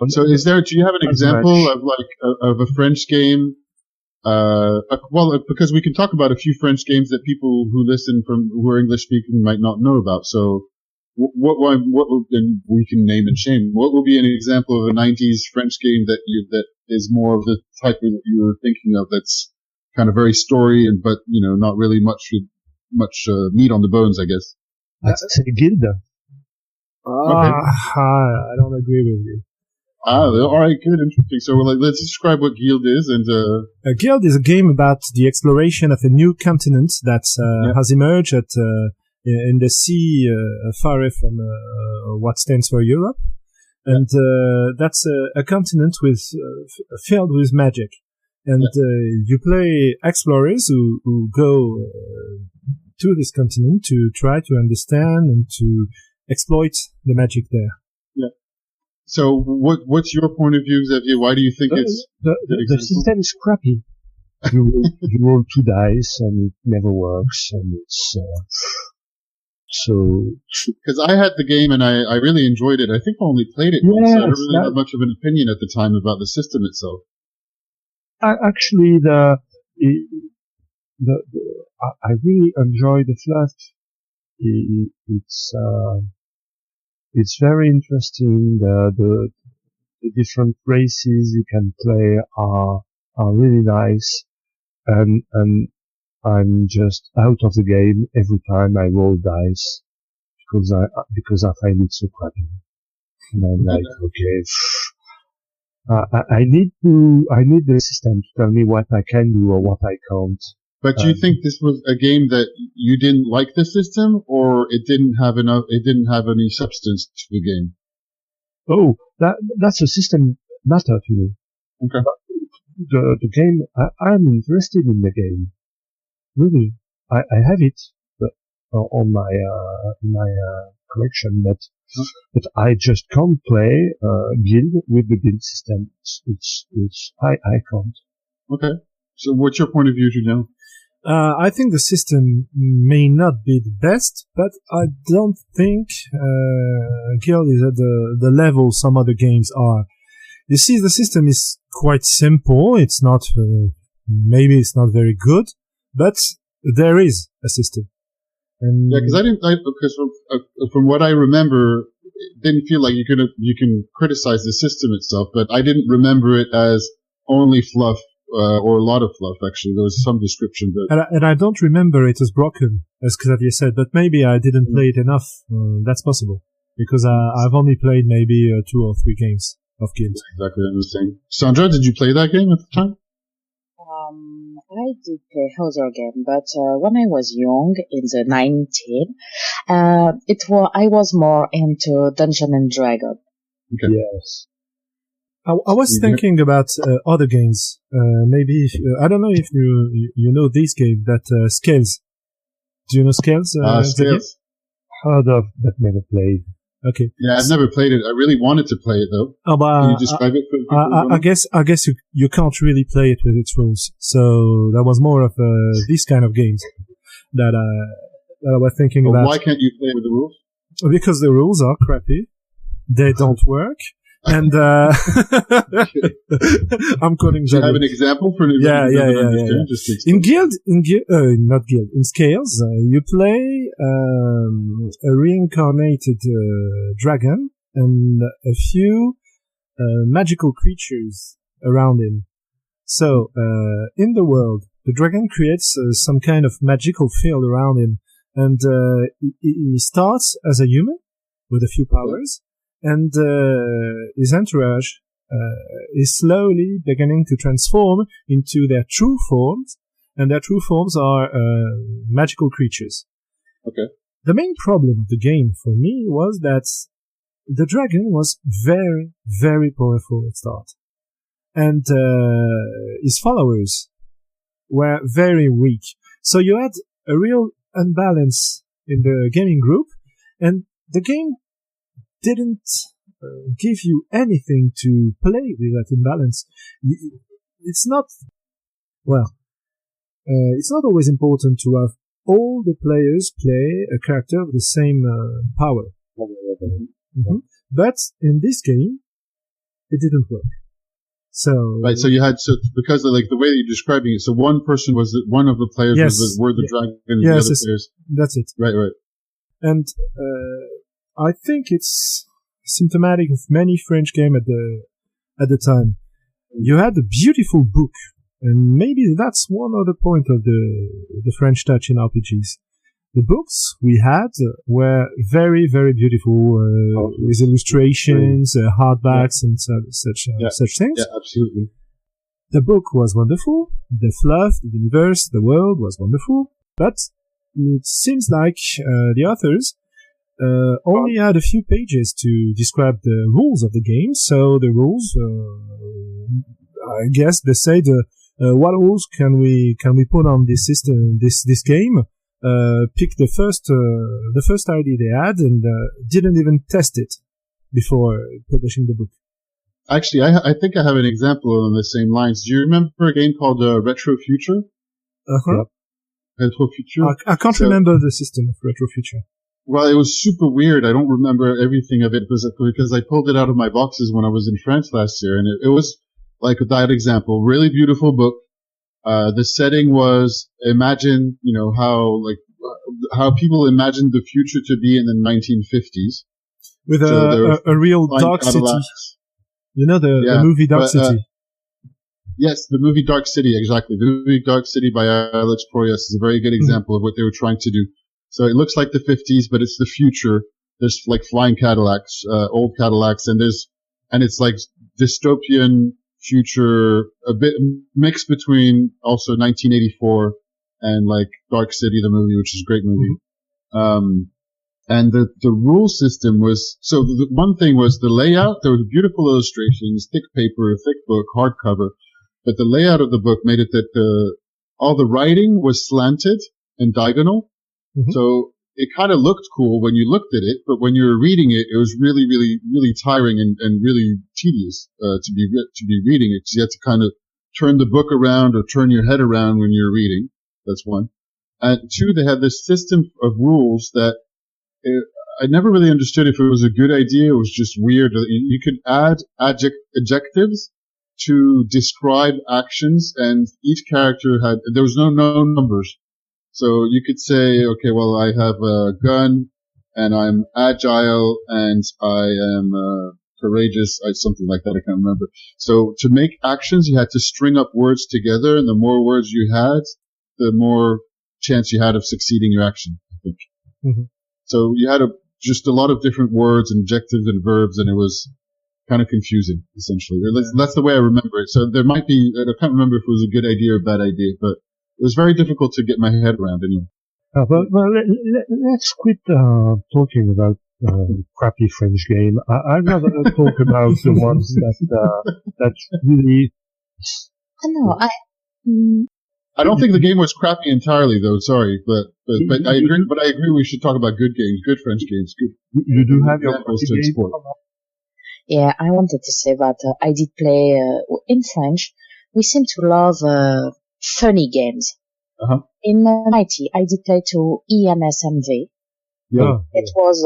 S1: So do you have an example of a French game? Because we can talk about a few French games that people who are English speaking might not know about. So and we can name and shame. What will be an example of a 90s French game that is more of the type that you were thinking of, that's kind of very story but not really much meat on the bones, I guess.
S4: Let's say Guild.
S2: I don't agree with you.
S1: All right, good, interesting. So let's describe what Guild is. And
S2: A Guild is a game about the exploration of a new continent that has emerged in the sea far away from what stands for Europe. And that's a continent filled with magic. And you play explorers who go to this continent to try to understand and to exploit the magic there.
S4: Yeah.
S1: So what's your point of view, Xavier? Why do you think
S4: the system is crappy? You roll 2 dice and it never works, and it's so.
S1: Because I had the game and I really enjoyed it. I think I only played it once. So I don't really have much of an opinion at the time about the system itself.
S4: Actually, I really enjoy the fluff. It's very interesting. The different races you can play are really nice, and I'm just out of the game every time I roll dice because I find it so crappy. And I'm like, okay, I need the system to tell me what I can do or what I can't.
S1: But do you think this was a game that you didn't like the system, or it didn't have any substance to the game?
S4: Oh, that's a system matter to me.
S1: Okay.
S4: The game, I'm interested in the game. Really, I have it on my collection, but I just can't play Guild with the Guild system. I can't.
S1: Okay. So what's your point of view, Julien?
S2: I think the system may not be the best, but I don't think Guild is at the level some other games are. You see, the system is quite simple. It's not maybe it's not very good, but there is a system. And
S1: because from what I remember, it didn't feel like you can criticize the system itself, but I didn't remember it as only fluff. Or a lot of fluff, actually. There was some description, but...
S2: And I don't remember it as broken, as Xavier said, but maybe I didn't play it enough. That's possible. Because I've only played maybe 2 or 3 games of Guild.
S1: Exactly, I understand. Sandra, did you play that game at the time?
S3: I did play other game, but when I was young, in the 19, I was more into Dungeon and Dragon.
S1: Okay.
S4: Yes.
S2: I was thinking about other games. Maybe I don't know if you know this game, that Scales. Do you know Scales?
S1: Scales.
S4: Heard of, but never played.
S2: Okay.
S1: Yeah, I've never played it. I really wanted to play it though. Can you describe it for people?
S2: I guess you can't really play it with its rules. So that was more of these kind of games that I was thinking about.
S1: Why can't you play with the rules?
S2: Because the rules are crappy. They don't work. And I'm quoting.
S1: Do you have an example for anybody?
S2: Yeah. In Scales, you play a reincarnated dragon and a few magical creatures around him. So in the world, the dragon creates some kind of magical field around him, and he starts as a human with a few powers. And his entourage is slowly beginning to transform into their true forms, and their true forms are magical creatures.
S1: Okay.
S2: The main problem of the game for me was that the dragon was very, very powerful at start, and his followers were very weak. So you had a real unbalance in the gaming group, and the game didn't give you anything to play with that imbalance. It's not always important to have all the players play a character of the same power. Mm-hmm. But in this game, it didn't work. So
S1: right, so because of the way that you're describing it, so one of the players were the dragon, and the other players.
S2: That's it.
S1: Right.
S2: And I think it's symptomatic of many French games at the time. You had a beautiful book, and maybe that's one other point of the French touch in RPGs. the books we had were very, very beautiful, with illustrations, hardbacks, and such things.
S1: Yeah, absolutely.
S2: The book was wonderful. The fluff, the universe, the world was wonderful. But it seems like the authors only had a few pages to describe the rules of the game. So the rules, I guess they said, what rules can we put on this system, this game? Pick the first idea they had and didn't even test it before publishing the book.
S1: Actually, I think I have an example on the same lines. Do you remember a game called Retro Future?
S2: Uh-huh.
S1: Retro Future?
S2: I can't remember the system of Retro Future.
S1: Well, it was super weird. I don't remember everything of it because I pulled it out of my boxes when I was in France last year, and it was like that example. Really beautiful book. The setting was imagine, how people imagined the future to be in the 1950s.
S2: With a real Dark City. You know the movie Dark City?
S1: Yes, the movie Dark City, exactly. The movie Dark City by Alex Proyas is a very good example of what they were trying to do. So it looks like the 50s, but it's the future. There's like flying Cadillacs, old Cadillacs, and it's like dystopian future, a bit mixed between also 1984 and like Dark City, the movie, which is a great movie. And the rule system was, so the one thing was the layout. There were beautiful illustrations, thick paper, thick book, hardcover, but the layout of the book made it that all the writing was slanted and diagonal. Mm-hmm. So it kind of looked cool when you looked at it, but when you were reading it, it was really, really, really tiring and really tedious, to be reading it. 'Cause you had to kind of turn the book around or turn your head around when you're reading. That's one. And two, they had this system of rules that I never really understood if it was a good idea. It was just weird. You could add adjectives to describe actions, and each character there was no numbers. So you could say, okay, well, I have a gun, and I'm agile, and I am courageous, something like that. I can't remember. So to make actions, you had to string up words together, and the more words you had, the more chance you had of succeeding your action, I think. Mm-hmm. So you had just a lot of different words and adjectives and verbs, and it was kind of confusing, essentially. That's the way I remember it. So there might be, I can't remember if it was a good idea or a bad idea, but it was very difficult to get my head around anyway.
S4: Well, let's quit talking about crappy French game. I'd rather talk about the ones that really.
S1: I don't think the game was crappy entirely, though. Sorry, but I agree. But I agree. We should talk about good games, good French games. Good.
S4: You do have your crappy to explore.
S3: Yeah, I wanted to say that I did play in French. We seem to love funny games.
S1: Uh-huh.
S3: In Mighty, I did play to ENSMV.
S1: Yeah.
S3: It was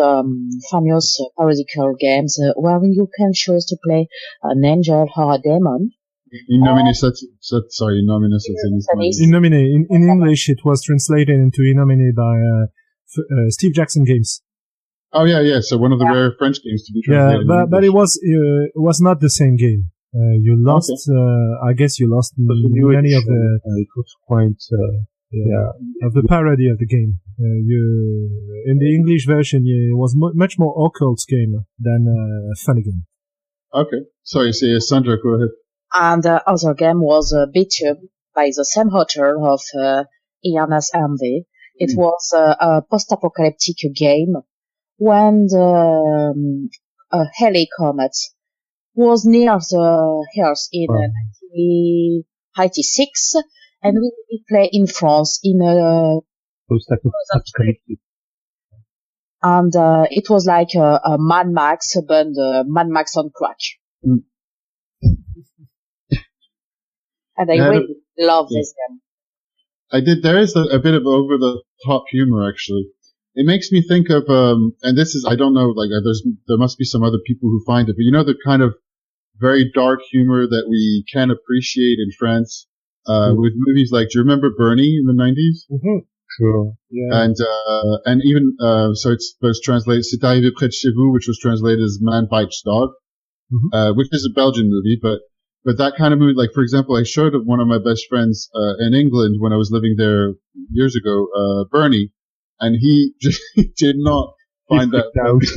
S3: famous parodical games where you can choose to play an angel or a demon.
S1: In English,
S2: it was translated into Inomine by Steve Jackson Games.
S1: Oh yeah. So one of the rare French games to be translated.
S2: Yeah, but it was not the same game. You lost. Okay. I guess you lost many of the.
S4: It was quite.
S2: Of the parody of the game. In the English version, it was much more occult game than a funny game.
S1: Okay. Sorry, Sandra, go ahead.
S3: And the other game was Bitume by the same author of ENSMV. It was a post-apocalyptic game when a Halley comet was near the Earth in 1986, and we play in France in a
S4: post-apocalyptic.
S3: And it was like a Mad Max, but Mad Max on crack. Mm. And I really love this game.
S1: I did. There is a bit of over-the-top humor, actually. It makes me think of, and this is, I don't know, like, there must be some other people who find it, but you know the kind of very dark humor that we can appreciate in France, with movies like, do you remember Bernie in the 90s?
S4: Mm-hmm. Sure. Yeah.
S1: And even, so it was translated, C'est arrivé près de chez vous, which was translated as Man Bites Dog, which is a Belgian movie, but that kind of movie, like, for example, I showed one of my best friends, in England when I was living there years ago, Bernie, and he just did not find that funny.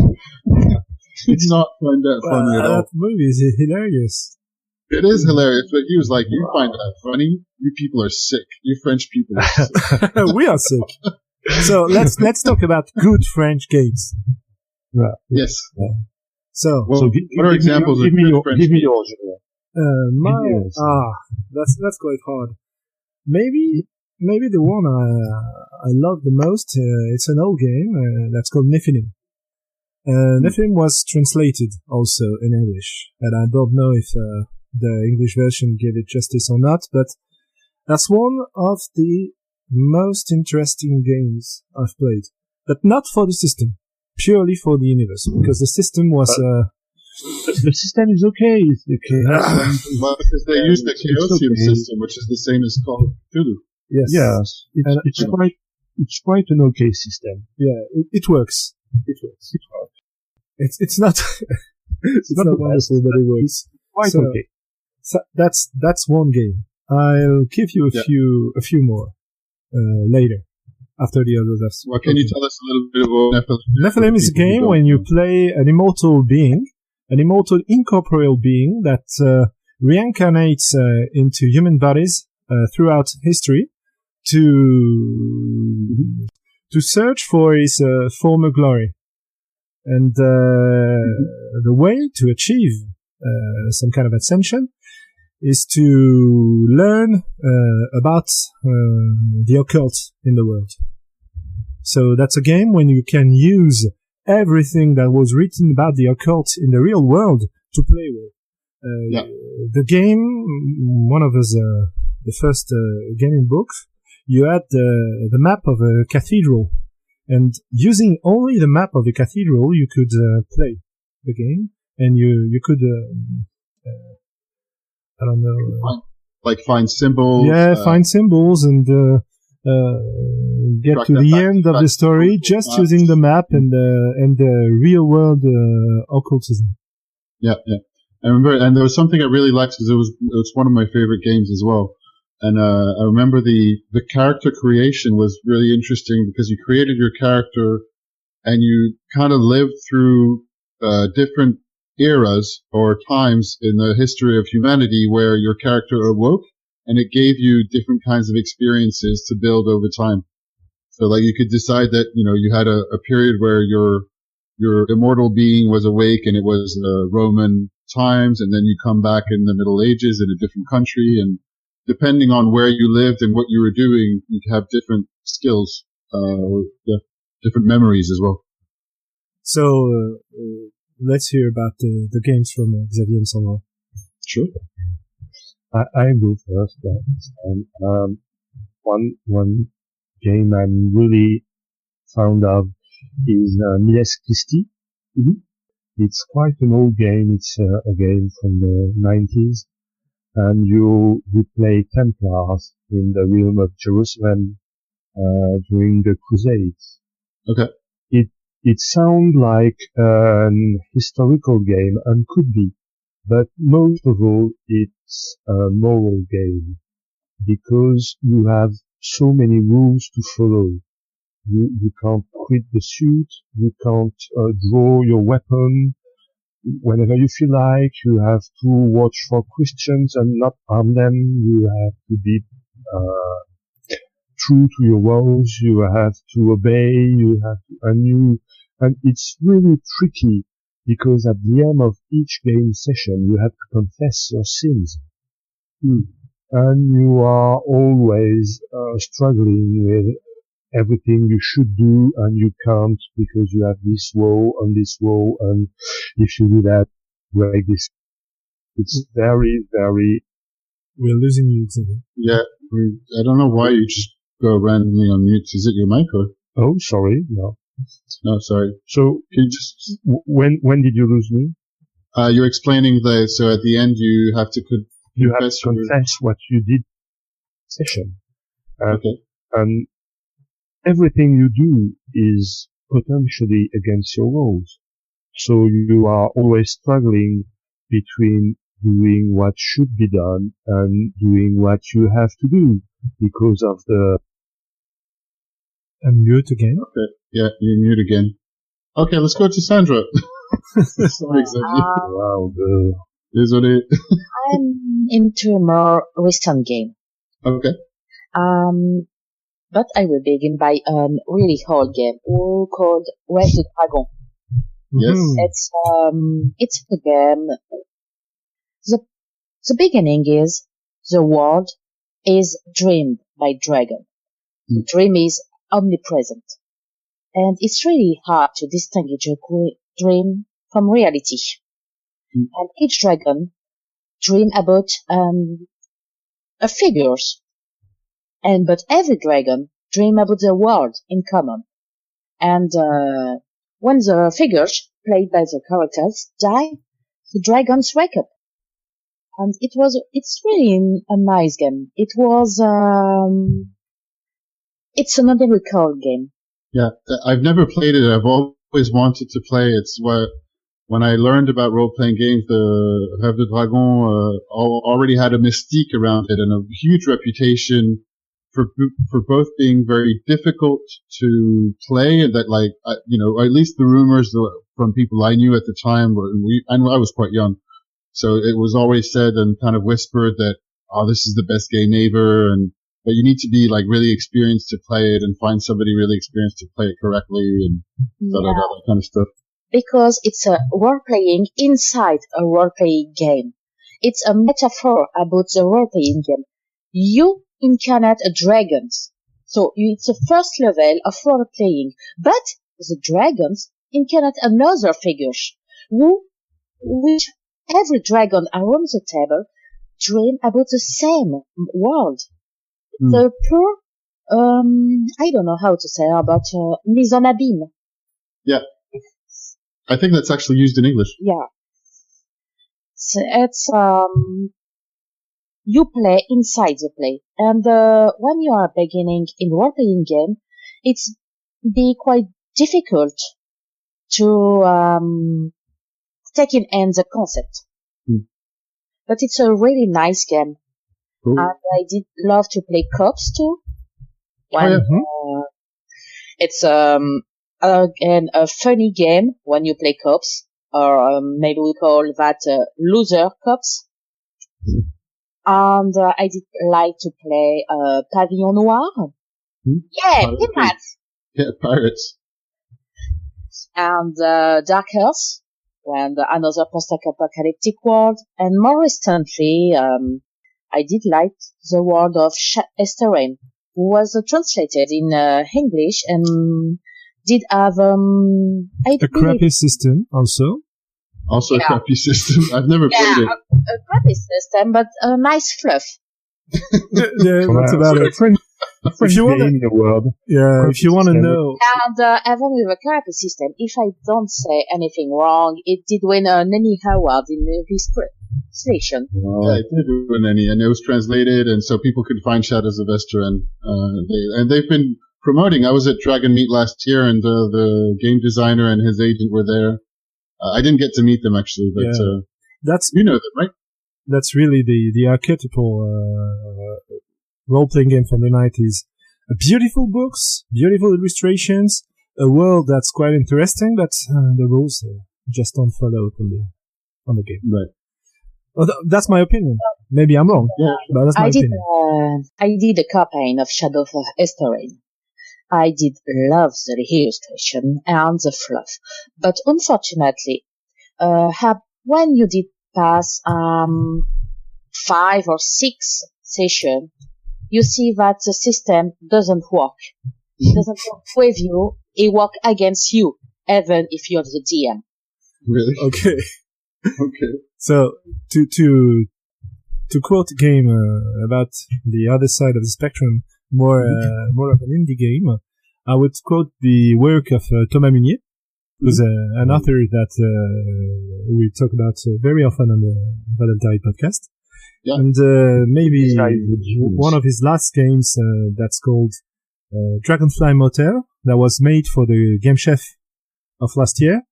S1: Did not find that funny at all.
S2: That movie is hilarious.
S1: It is hilarious, but he was like, "You find that funny? You people are sick. You French people are sick."
S2: We are sick. So let's talk about good French games.
S4: Right.
S1: Yes.
S2: Yeah. So
S1: what are examples of good French games?
S4: Give me yours.
S2: That's quite hard. Maybe the one I love the most. It's an old game that's called Nephilim. Nephilim was translated also in English, and I don't know if the English version gave it justice or not, but that's one of the most interesting games I've played. But not for the system, purely for the universe, because the system was...
S4: the system is okay. It's okay.
S1: Well, because they use the Chaosium system, which is the same as Call of Cthulhu.
S2: Yes.
S4: It's quite an okay system.
S2: Yeah, it works. It's not it's not wonderful, but it works.
S4: Quite okay.
S2: So that's one game. I'll give you a few more later after the others.
S1: Well, can you tell us a little bit about Nephilim?
S2: Nephilim is a game when you play an immortal being, an immortal incorporeal being that reincarnates into human bodies throughout history to search for his former glory. And the way to achieve some kind of ascension is to learn about the occult in the world. So that's a game when you can use everything that was written about the occult in the real world to play with. The game, one of the first gaming books, you had the map of a cathedral. And using only the map of the cathedral, you could play the game, and you could, I don't know,
S1: find symbols.
S2: Yeah, find symbols and get to the end of the story just using the map and the real world occultism.
S1: Yeah. I remember, and there was something I really liked because it was one of my favorite games as well. And I remember the character creation was really interesting because you created your character and you kind of lived through different eras or times in the history of humanity where your character awoke, and it gave you different kinds of experiences to build over time. So like you could decide that, you had a period where your immortal being was awake and it was Roman times, and then you come back in the Middle Ages in a different country, and depending on where you lived and what you were doing, you have different skills, different memories as well.
S2: So, let's hear about the games from Xavier and Sandra.
S1: Sure.
S4: I go first. And, one game I'm really fond of is Miles Christie. Mm-hmm. It's quite an old game. It's a game from the 90s. And you play Templars in the realm of Jerusalem during the Crusades.
S1: Okay.
S4: It sounds like an historical game and could be, but most of all, it's a moral game because you have so many rules to follow. You can't quit the suit. You can't draw your weapon whenever you feel like. You have to watch for Christians and not harm them. You have to be true to your vows. You have to obey. And it's really tricky because at the end of each game session, you have to confess your sins. And you are always struggling with everything you should do and you can't because you have this woe, and if you do that, break this. It's very, very...
S2: We're losing you, Xavier.
S1: Yeah, I don't know why you just go randomly on mute. Is it your mic or?
S4: Oh, sorry, no.
S1: No, sorry.
S4: So,
S1: can you just...
S4: when did you lose me?
S1: You're explaining so at the end you have to
S4: confess what you did session.
S1: Okay.
S4: And everything you do is potentially against your rules. So you are always struggling between doing what should be done and doing what you have to do because of the
S2: unmute again.
S1: Okay. Yeah, you're mute again. Okay, let's go to Sandra. Sorry, Xavier.
S4: Wow,
S1: Désolé.
S3: I'm into a more recent game.
S1: Okay.
S3: But I will begin by a really old game called Voices of Dragon.
S1: Yes.
S3: It's a game. The beginning is the world is dreamed by dragon. The dream is omnipresent. And it's really hard to distinguish a dream from reality. And each dragon dream about a figures. But every dragon dream about the world in common. And when the figures played by the characters die, the dragons wake up. And it's really a nice game. It's an American game.
S1: Yeah, I've never played it. I've always wanted to play. It's when I learned about role-playing games, the Rêve de Dragon already had a mystique around it and a huge reputation for both being very difficult to play, and that at least the rumors from people I knew at the time I was quite young, so it was always said and kind of whispered that this is the best game ever, but you need to be really experienced to play it and find somebody really experienced to play it correctly and that kind of stuff.
S3: Because it's a role-playing inside a role-playing game. It's a metaphor about the role-playing game. You incarnate a dragon. So it's the first level of role-playing. But the dragons incarnate another figures which every dragon around the table dream about the same world. The pure, I don't know how to say about mise en abîme.
S1: Yeah. I think that's actually used in English.
S3: Yeah. So it's, you play inside the play. And, when you are beginning in role-playing game, it's be quite difficult to, take in hand the concept. But it's a really nice game.
S1: Cool.
S3: And I did love to play co-ops too. It's, again, a funny game when you play cops, or maybe we call that loser cops. And I did like to play Pavillon Noir. Yeah, pirates.
S1: Yeah, pirates.
S3: And Dark Earth, and another post-apocalyptic world. And more recently, I did like the world of Esterain, who was translated in English and did have a
S2: crappy system also.
S1: Also a crappy system. I've never played it.
S3: A crappy system, but a nice fluff.
S2: Yeah, that's about it. If you want to know.
S3: And even with a crappy system, if I don't say anything wrong, it did win an Emmy Award in this translation.
S1: Yeah, it did win an Emmy, and it was translated, and so people could find Shadows of Esterain. And they've been promoting. I was at Dragon Meet last year, and the game designer and his agent were there. I didn't get to meet them actually, but
S2: that's
S1: you know them, right?
S2: That's really the archetypal role-playing game from the 90s. Beautiful books, beautiful illustrations, a world that's quite interesting, but the rules just don't follow on the game.
S1: Right.
S2: Well, that's my opinion. Maybe I'm wrong, but that's my opinion.
S3: I did a campaign of Shadow of Esterain. I did love the illustration and the fluff, but unfortunately, when you did pass 5 or 6 sessions, you see that the system doesn't work. It doesn't work with you. It works against you, even if you're the DM.
S1: Really?
S2: Okay.
S1: Okay.
S2: So to quote a game about the other side of the spectrum, more of an indie game, I would quote the work of Thomas Munier, who's an author that we talk about very often on the Altaride podcast. Yeah. And maybe one of his last games that's called Dragonfly Motel, that was made for the Game Chef of last year.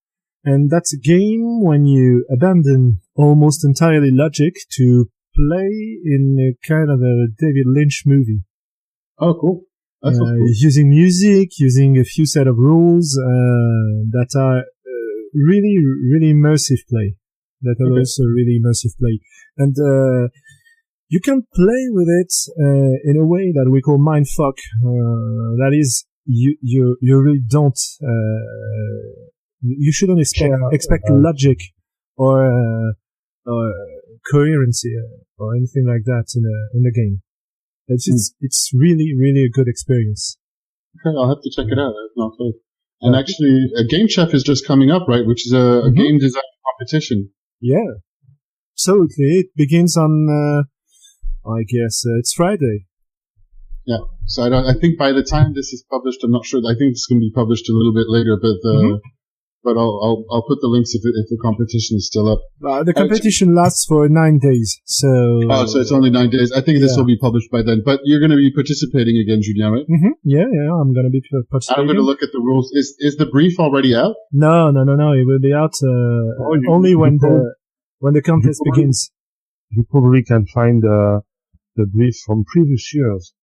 S2: And that's a game when you abandon almost entirely logic to play in a kind of a David Lynch movie.
S1: Oh, cool.
S2: using music, using a few set of rules that are really, really immersive play. That allows really immersive play. And you can play with it in a way that we call mindfuck. That is, you really don't, you shouldn't expect logic or coherency or anything like that in the game. It's really, really a good experience.
S1: Okay, I'll have to check it out. I've not played. And actually, a Game Chef is just coming up, right? Which is a game design competition.
S2: Yeah, absolutely. It begins on, I guess, it's Friday. Yeah.
S1: So I think by the time this is published, I'm not sure. I think it's going to be published a little bit later, but I'll put the links if the competition is still up.
S2: The competition lasts for 9 days, so.
S1: Oh, so it's only 9 days. I think this will be published by then. But you're going to be participating again, Julien, right?
S2: Mm-hmm. Yeah, I'm going to be participating.
S1: I'm going to look at the rules. Is the brief already out?
S2: No. It will be out only when the contest begins.
S4: You probably can find the brief from previous years.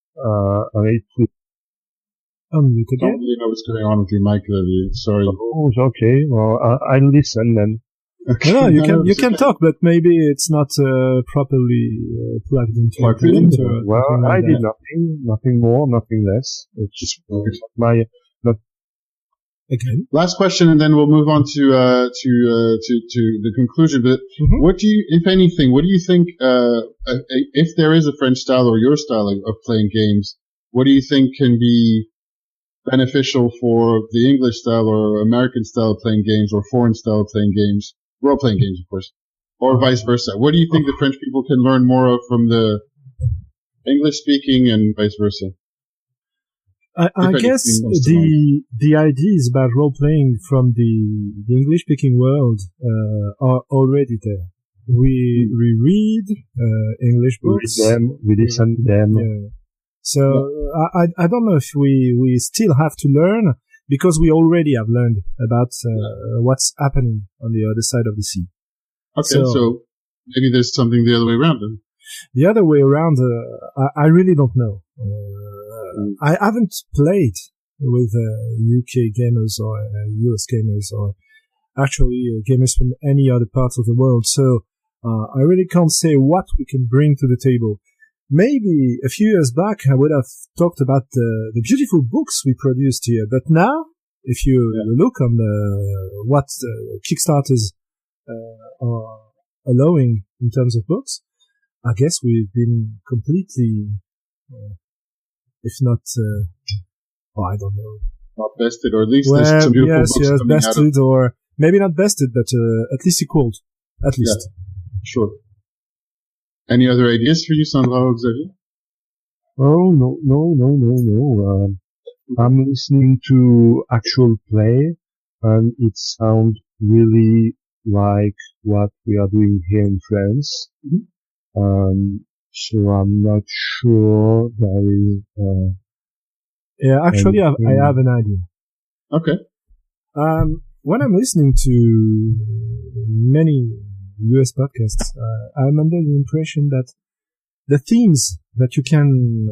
S4: Unmute
S1: again? I don't really know what's going on with your mic, Xavier. Sorry.
S4: Oh, okay. Well, I'll listen then.
S2: Okay. No, you can talk, but maybe it's not properly plugged into the printer.
S4: Well, I did nothing more, nothing less. It's just
S2: Again.
S1: Last question, and then we'll move on to the conclusion. But what do you, if anything, what do you think? If there is a French style or your style of playing games, what do you think can be beneficial for the English style or American style of playing games or foreign style of playing games, role-playing games, of course, or vice versa? What do you think the French people can learn more of from the English-speaking and vice versa?
S2: I guess the ideas about role-playing from the English-speaking world are already there. We read English books.
S4: We read them, we listen to them.
S2: Yeah. So I don't know if we still have to learn, because we already have learned about what's happening on the other side of the sea.
S1: Okay, so maybe there's something the other way around then.
S2: The other way around, I really don't know. I haven't played with UK gamers or US gamers or actually gamers from any other parts of the world, so I really can't say what we can bring to the table. Maybe a few years back I would have talked about the beautiful books we produced here, but now, if you look on what Kickstarters are allowing in terms of books, I guess we've been completely, if not, I don't know.
S1: Not bested, or at least there's some beautiful books coming
S2: bested, out of... or maybe not bested, but at least equaled. At least.
S1: Yeah, sure. Any other ideas for you, Sandra or Xavier?
S4: Oh, no. I'm listening to actual play, and it sounds really like what we are doing here in France. So I'm not sure there is...
S2: yeah, actually, I have an idea.
S1: Okay.
S2: When I'm listening to many US podcasts, I'm under the impression that the themes that you can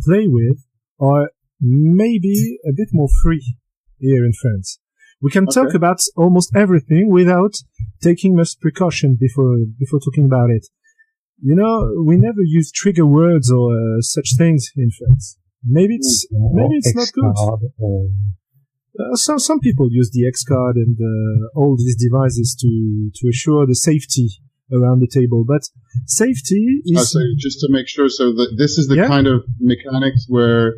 S2: play with are maybe a bit more free here in France. We can talk about almost everything without taking much precaution before talking about it. You know, we never use trigger words or such things in France. Maybe it's not good. Some people use the X card and all these devices to assure the safety around the table, but safety is...
S1: So just to make sure, so that this is the kind of mechanics where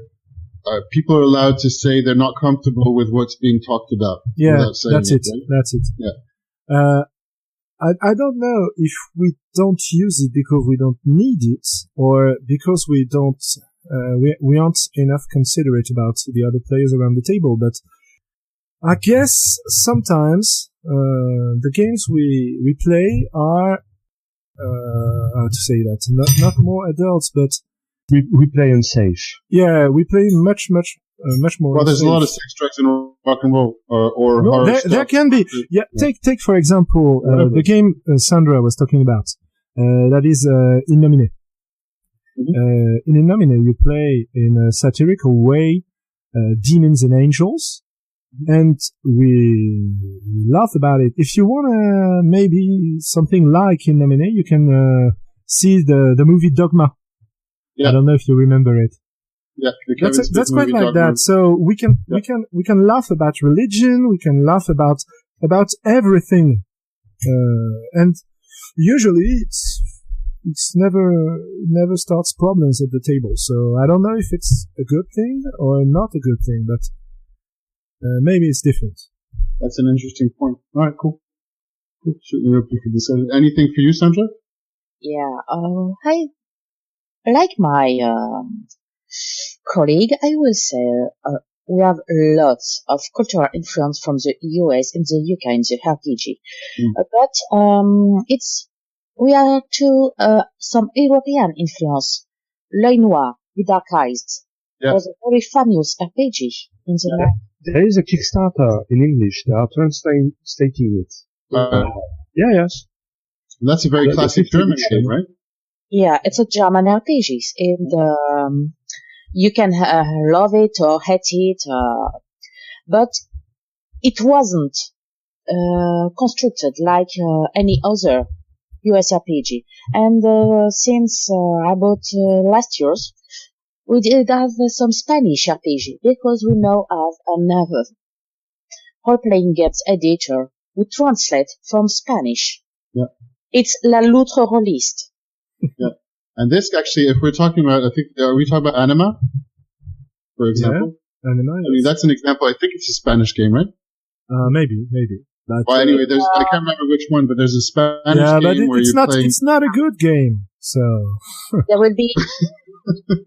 S1: people are allowed to say they're not comfortable with what's being talked about.
S2: Yeah, that's it.
S1: Right?
S2: That's it.
S1: Yeah.
S2: I don't know if we don't use it because we don't need it, or because we don't we aren't enough considerate about the other players around the table, but I guess sometimes the games we play are how to say that, not more adults, but
S4: we play unsafe.
S2: Yeah, we play much more.
S1: Well, there's a lot of sex, drugs, and rock and roll, or horror stuff.
S2: There can be. Yeah, take for example the game Sandra was talking about. That is In Nomine. In Innomine, you play in a satirical way demons and angels, and we laugh about it. If you wanna maybe something like Innomine, you can see the movie Dogma. Yeah. I don't know if you remember it.
S1: Yeah,
S2: that's quite like Dogma. That. So we can laugh about religion. We can laugh about everything, and usually it's never starts problems at the table. So I don't know if it's a good thing or not a good thing, but maybe it's different.
S1: That's an interesting point. All right, cool. Anything for you, Sandra?
S3: Yeah, I like my colleague. I will say we have lots of cultural influence from the US and the UK in the RPG, but we are to some European influence. L'Œil Noir, The Dark Eyes, was a very famous RPG in the night.
S4: There is a Kickstarter in English. They are translating it. Yes.
S1: That's a very classic German game, right?
S3: Yeah, it's a German RPG, and you can love it or hate it, but it wasn't constructed like any other US RPG. And since about last years, we did have some Spanish RPG because we now have another role-playing games editor who translate from Spanish.
S1: Yeah.
S3: It's La Loutre Rolliste.
S1: Yeah. And this actually, if we're talking about, I think, are we talking about Anima, for example?
S2: Yeah, Anima.
S1: I mean, that's an example. I think it's a Spanish game, right?
S2: Maybe. But,
S1: well, anyway, I can't remember which one, but there's a Spanish game where you're playing.
S2: It's not a good game, so.
S3: There will be.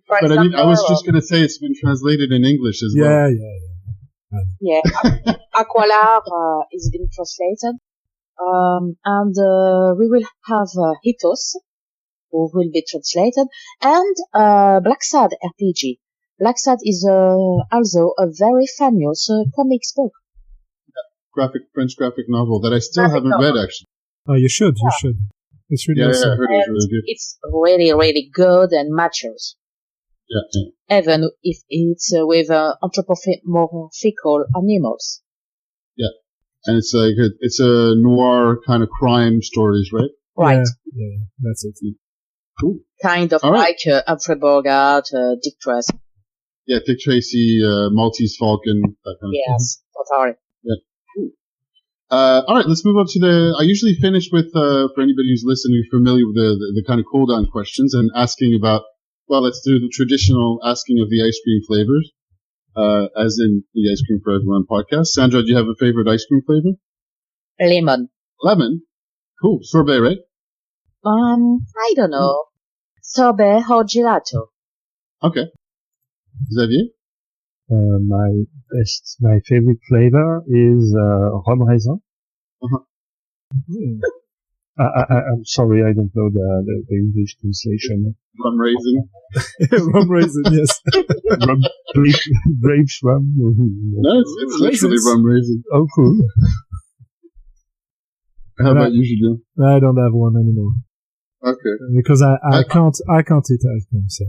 S1: But I mean, I was just going to say it's been translated in English as well.
S3: Yeah. Aqualar is being translated, and we will have Hitos, who will be translated, and Black Sad RPG. Black Sad is also a very famous comics book.
S1: French graphic novel that I still haven't read, actually.
S2: Oh, you should. It's really awesome.
S1: I heard it was really good.
S3: It's really, really good and matures.
S1: Yeah.
S3: Even if it's with anthropomorphical animals.
S1: Yeah. And it's like, it's a noir kind of crime stories, right?
S3: Right.
S2: Yeah, that's it.
S1: Cool.
S3: Kind of like Humphrey Bogart, Dick Tracy.
S1: Yeah, Dick Tracy, Maltese Falcon, that kind of thing.
S3: Yes, totally.
S1: Yeah. Cool. All right, let's move on to I usually finish with, for anybody who's listening, familiar with the kind of cool down questions and asking about, well, let's do the traditional asking of the ice cream flavors, as in the Ice Cream for Everyone podcast. Sandra, do you have a favorite ice cream flavor?
S3: Lemon.
S1: Lemon? Cool. Sorbet, right?
S3: I don't know. Sorbet or gelato.
S1: Okay. Xavier?
S4: My favorite flavor is rum raisin. I'm sorry, I don't know the English translation.
S1: Rum raisin.
S2: Rum raisin, yes.
S4: Grapes rum.
S1: No, it's literally rum raisin.
S4: Oh, cool.
S1: How about you, Julien?
S2: I don't have one anymore.
S1: Okay.
S2: Because I can't eat ice cream, so.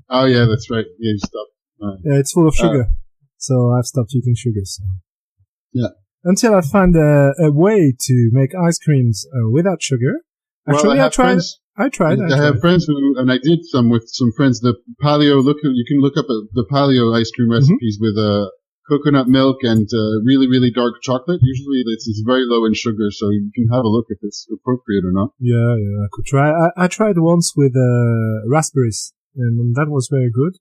S1: Oh yeah, that's right. Yeah, you stopped. Right.
S2: Yeah, it's full of sugar. So I've stopped eating sugar, so.
S1: Yeah.
S2: Until I find a way to make ice creams without sugar. Actually, I tried. I
S1: have friends who, and I did some with some friends. The paleo, you can look up the paleo ice cream recipes with coconut milk and really, really dark chocolate. Usually it's very low in sugar, so you can have a look if it's appropriate or not.
S2: Yeah, I could try. I tried once with raspberries, and that was very good.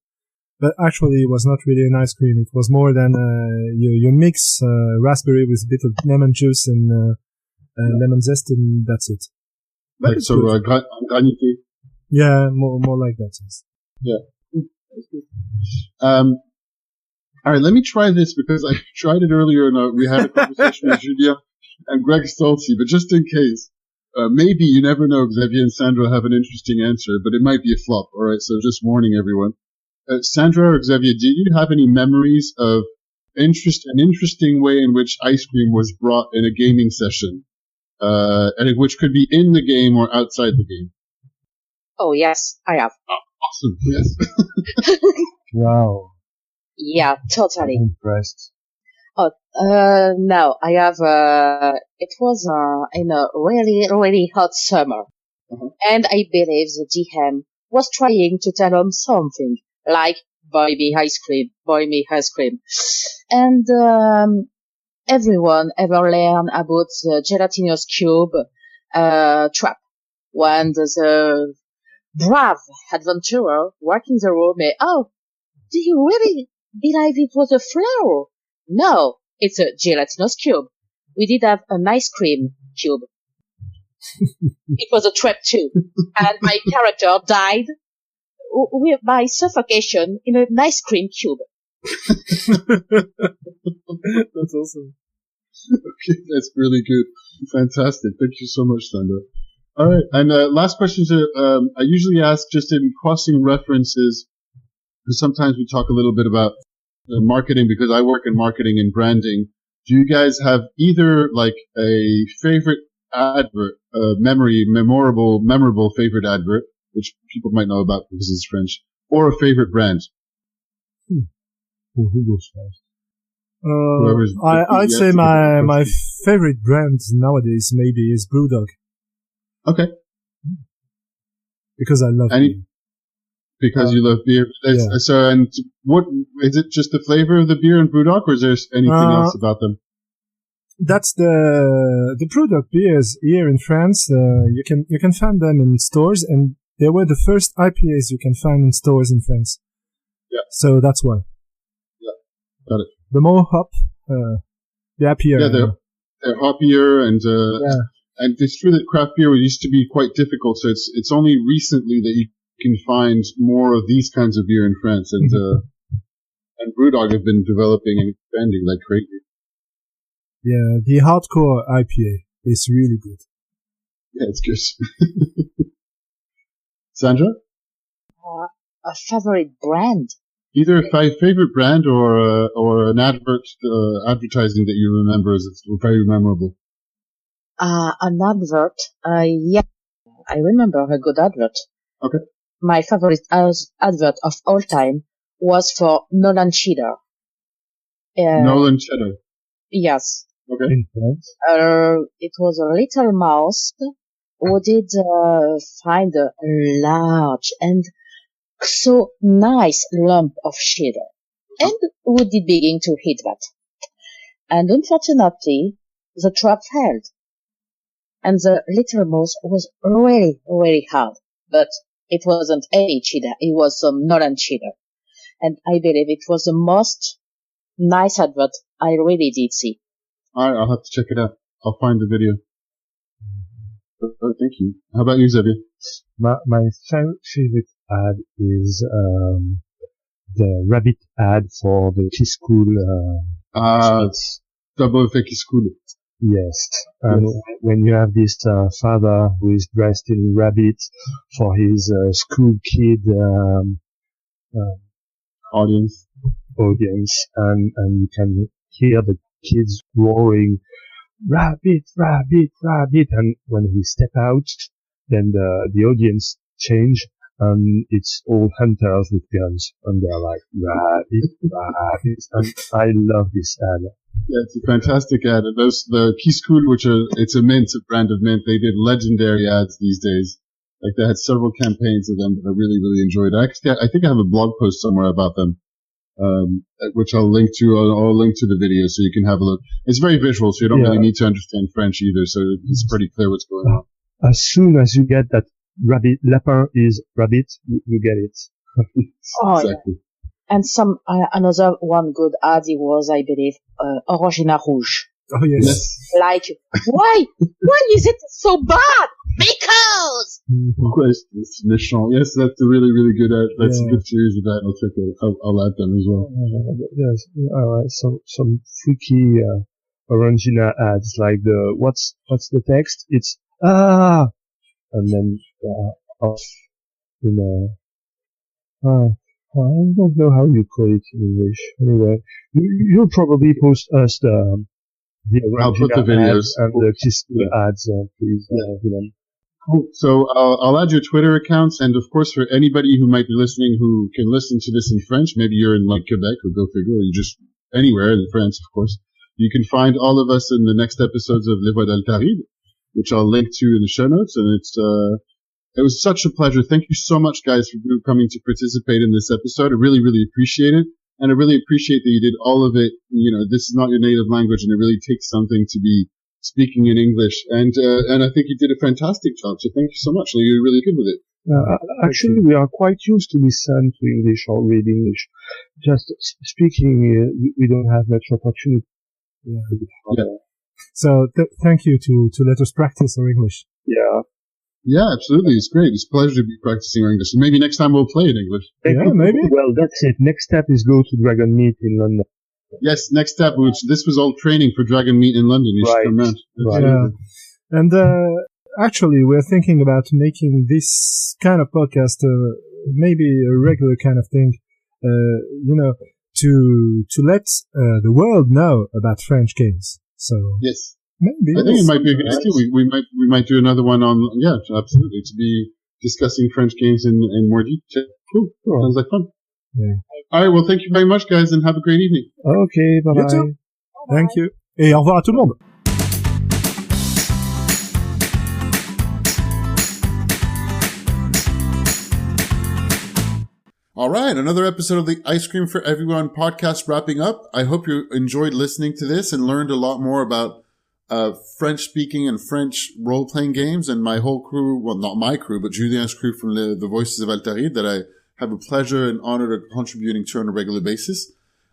S2: But actually, it was not really an ice cream. It was more than you mix raspberry with a bit of lemon juice and lemon zest, and that's it.
S1: But like, so, granité?
S2: Yeah, more like that. Yes.
S1: Yeah. All right, let me try this because I tried it earlier and we had a conversation with Julien and Greg Stolze, but just in case, maybe you never know, Xavier and Sandra have an interesting answer, but it might be a flop. All right, so just warning everyone. Sandra or Xavier, do you have any memories of an interesting way in which ice cream was brought in a gaming session, and which could be in the game or outside the game?
S3: Oh, yes, I have.
S1: Awesome. Yes.
S4: Wow.
S3: Yeah, totally.
S4: I'm impressed.
S3: No, I have, it was, in a really, really hot summer.
S1: Uh-huh.
S3: And I believe the DM was trying to tell him something, like, buy me ice cream, buy me ice cream. And, everyone ever learn about the gelatinous cube, trap. When the brave adventurer walking the room, do you really believe it was a flower? No, it's a gelatinous cube. We did have an ice cream cube. It was a trap too. And my character died by suffocation in an ice cream cube.
S2: That's awesome.
S1: Okay, that's really good. Fantastic. Thank you so much, Sandra. All right. And last question. I usually ask just in crossing references, because sometimes we talk a little bit about marketing because I work in marketing and branding. Do you guys have either like a favorite advert, memorable favorite advert, which people might know about because it's French, or a favorite brand?
S4: Who goes first?
S2: I'd say my favorite brand nowadays maybe is Brewdog.
S1: Okay.
S2: Because I love beer.
S1: Because you love beer.
S2: Yeah.
S1: So, and what is it? Just the flavor of the beer in Brewdog, or is there anything else about them?
S2: That's the Brewdog beers here in France. You can find them in stores, and they were the first IPAs you can find in stores in France.
S1: Yeah.
S2: So that's why.
S1: Yeah. Got it.
S2: The more hop, the happier.
S1: Yeah, they're hoppier and it's true that craft beer used to be quite difficult. So it's only recently that you can find more of these kinds of beer in France, and Brewdog have been developing and expanding like crazy.
S2: Yeah, the hardcore IPA is really good.
S1: Yeah, it's good. Sandra?
S3: A favorite brand?
S1: Either a favorite brand or an advertising that you remember as very memorable.
S3: An advert? Yeah, I remember a good advert.
S1: Okay.
S3: My favorite advert of all time was for Nolan Cheddar.
S1: Nolan Cheddar.
S3: Yes.
S1: Okay.
S3: It was a little mouse who did find a large and so nice lump of cheddar, and who did begin to eat that. And unfortunately, the trap failed, and the little mouse was really, really hard. But it wasn't any cheddar; it was some Nolan cheddar, and I believe it was the most nice advert I really did see.
S1: All right, I'll have to check it out. I'll find the video. Oh, thank you. How about you, Xavier?
S4: My favorite ad is the rabbit ad for the key school.
S1: Double Feki School.
S4: Yes. When you have this father who is dressed in rabbit for his school kid
S1: audience,
S4: and you can hear the kids roaring, "Rabbit, rabbit, rabbit!" And when he step out, then the audience change, and it's all hunters with guns, and they're like, "Rabbit, rabbit!" And I love this ad.
S1: Yeah, it's a fantastic ad. The Key School, it's a brand of mint. They did legendary ads these days. Like they had several campaigns of them that I really, really enjoyed. I think I have a blog post somewhere about them, which I'll link to. I'll link to the video so you can have a look. It's very visual, so you don't really need to understand French either. So it's pretty clear what's going on.
S4: As soon as you get that rabbit, lapin is rabbit, you get it.
S1: Exactly.
S3: Yeah. And another one good ad was, I believe, Orangina Rouge.
S2: Oh, yes.
S3: Like, why is it so bad? Because!
S1: Yes, that's a really, really good ad. That's a good series of that. I'll check it. I'll add them as well.
S4: Yes. Alright, some freaky, Orangina ads, like what's the text? It's, and then, off, I don't know how you call it in English. Anyway, you'll probably post us the
S1: I'll put the videos
S4: and the Kiss ads, please, Julien.
S1: Cool. So I'll add your Twitter accounts, and of course, for anybody who might be listening who can listen to this in French, maybe you're in like Quebec or go figure, or you're just anywhere in France, of course. You can find all of us in the next episodes of Les Voix d'Altaride, which I'll link to in the show notes. And it was such a pleasure. Thank you so much, guys, for coming to participate in this episode. I really, really appreciate it. And I really appreciate that you did all of it. You know, this is not your native language, and it really takes something to be speaking in English. And I think you did a fantastic job. So thank you so much. You're really good with it.
S4: Actually, we are quite used to listen to English or read English. Just speaking, we don't have much opportunity.
S2: Yeah. So thank you to let us practice our English.
S4: Yeah.
S1: Yeah, absolutely. It's great. It's a pleasure to be practicing our English. And maybe next time we'll play in English.
S2: Yeah, maybe.
S4: Well, that's it. Next step is go to Dragon Meet in London.
S1: Yes, next step, which this was all training for Dragon Meet in London. You should come around.
S4: Right.
S2: Yeah. And actually, we're thinking about making this kind of podcast maybe a regular kind of thing, to let the world know about French games. So
S1: yes.
S2: Maybe.
S1: I think it might be a good idea. We might do another one on, absolutely, to be discussing French games in more detail. Cool. Sounds like fun.
S2: Yeah.
S1: All right. Well, thank you very much, guys, and have a great evening.
S4: Okay. Bye-bye.
S2: You too. Thank you. Et au revoir à tout le monde.
S1: All right, another episode of the Ice Cream for Everyone podcast wrapping up. I hope you enjoyed listening to this and learned a lot more about French speaking and French role-playing games, and my whole crew, well, not my crew, but Julien's crew from the Voices of Altaride that I have a pleasure and honor of contributing to on a regular basis.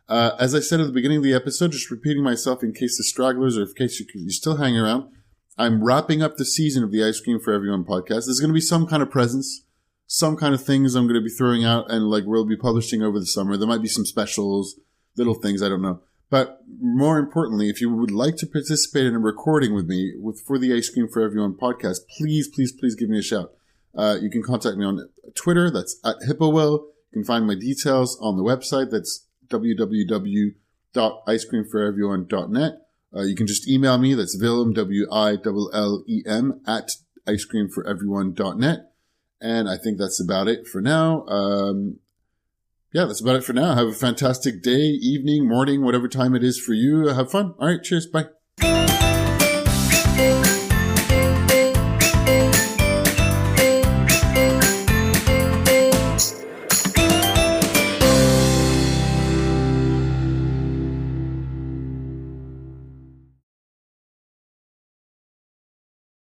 S1: As I said at the beginning of the episode, just repeating myself in case the stragglers or in case you're still hanging around, I'm wrapping up the season of the Ice Cream for Everyone podcast. There's going to be some kind of presents, some kind of things I'm going to be throwing out and like we'll be publishing over the summer. There might be some specials, little things, I don't know. But more importantly, if you would like to participate in a recording with me for the Ice Cream for Everyone podcast, please give me a shout. You can contact me on Twitter. That's @HippoWell. You can find my details on the website. That's www.icecreamforeveryone.net. You can just email me. That's Willem, WILLEM, @icecreamforeveryone.net. And I think that's about it for now. That's about it for now. Have a fantastic day, evening, morning, whatever time it is for you. Have fun. All right. Cheers. Bye.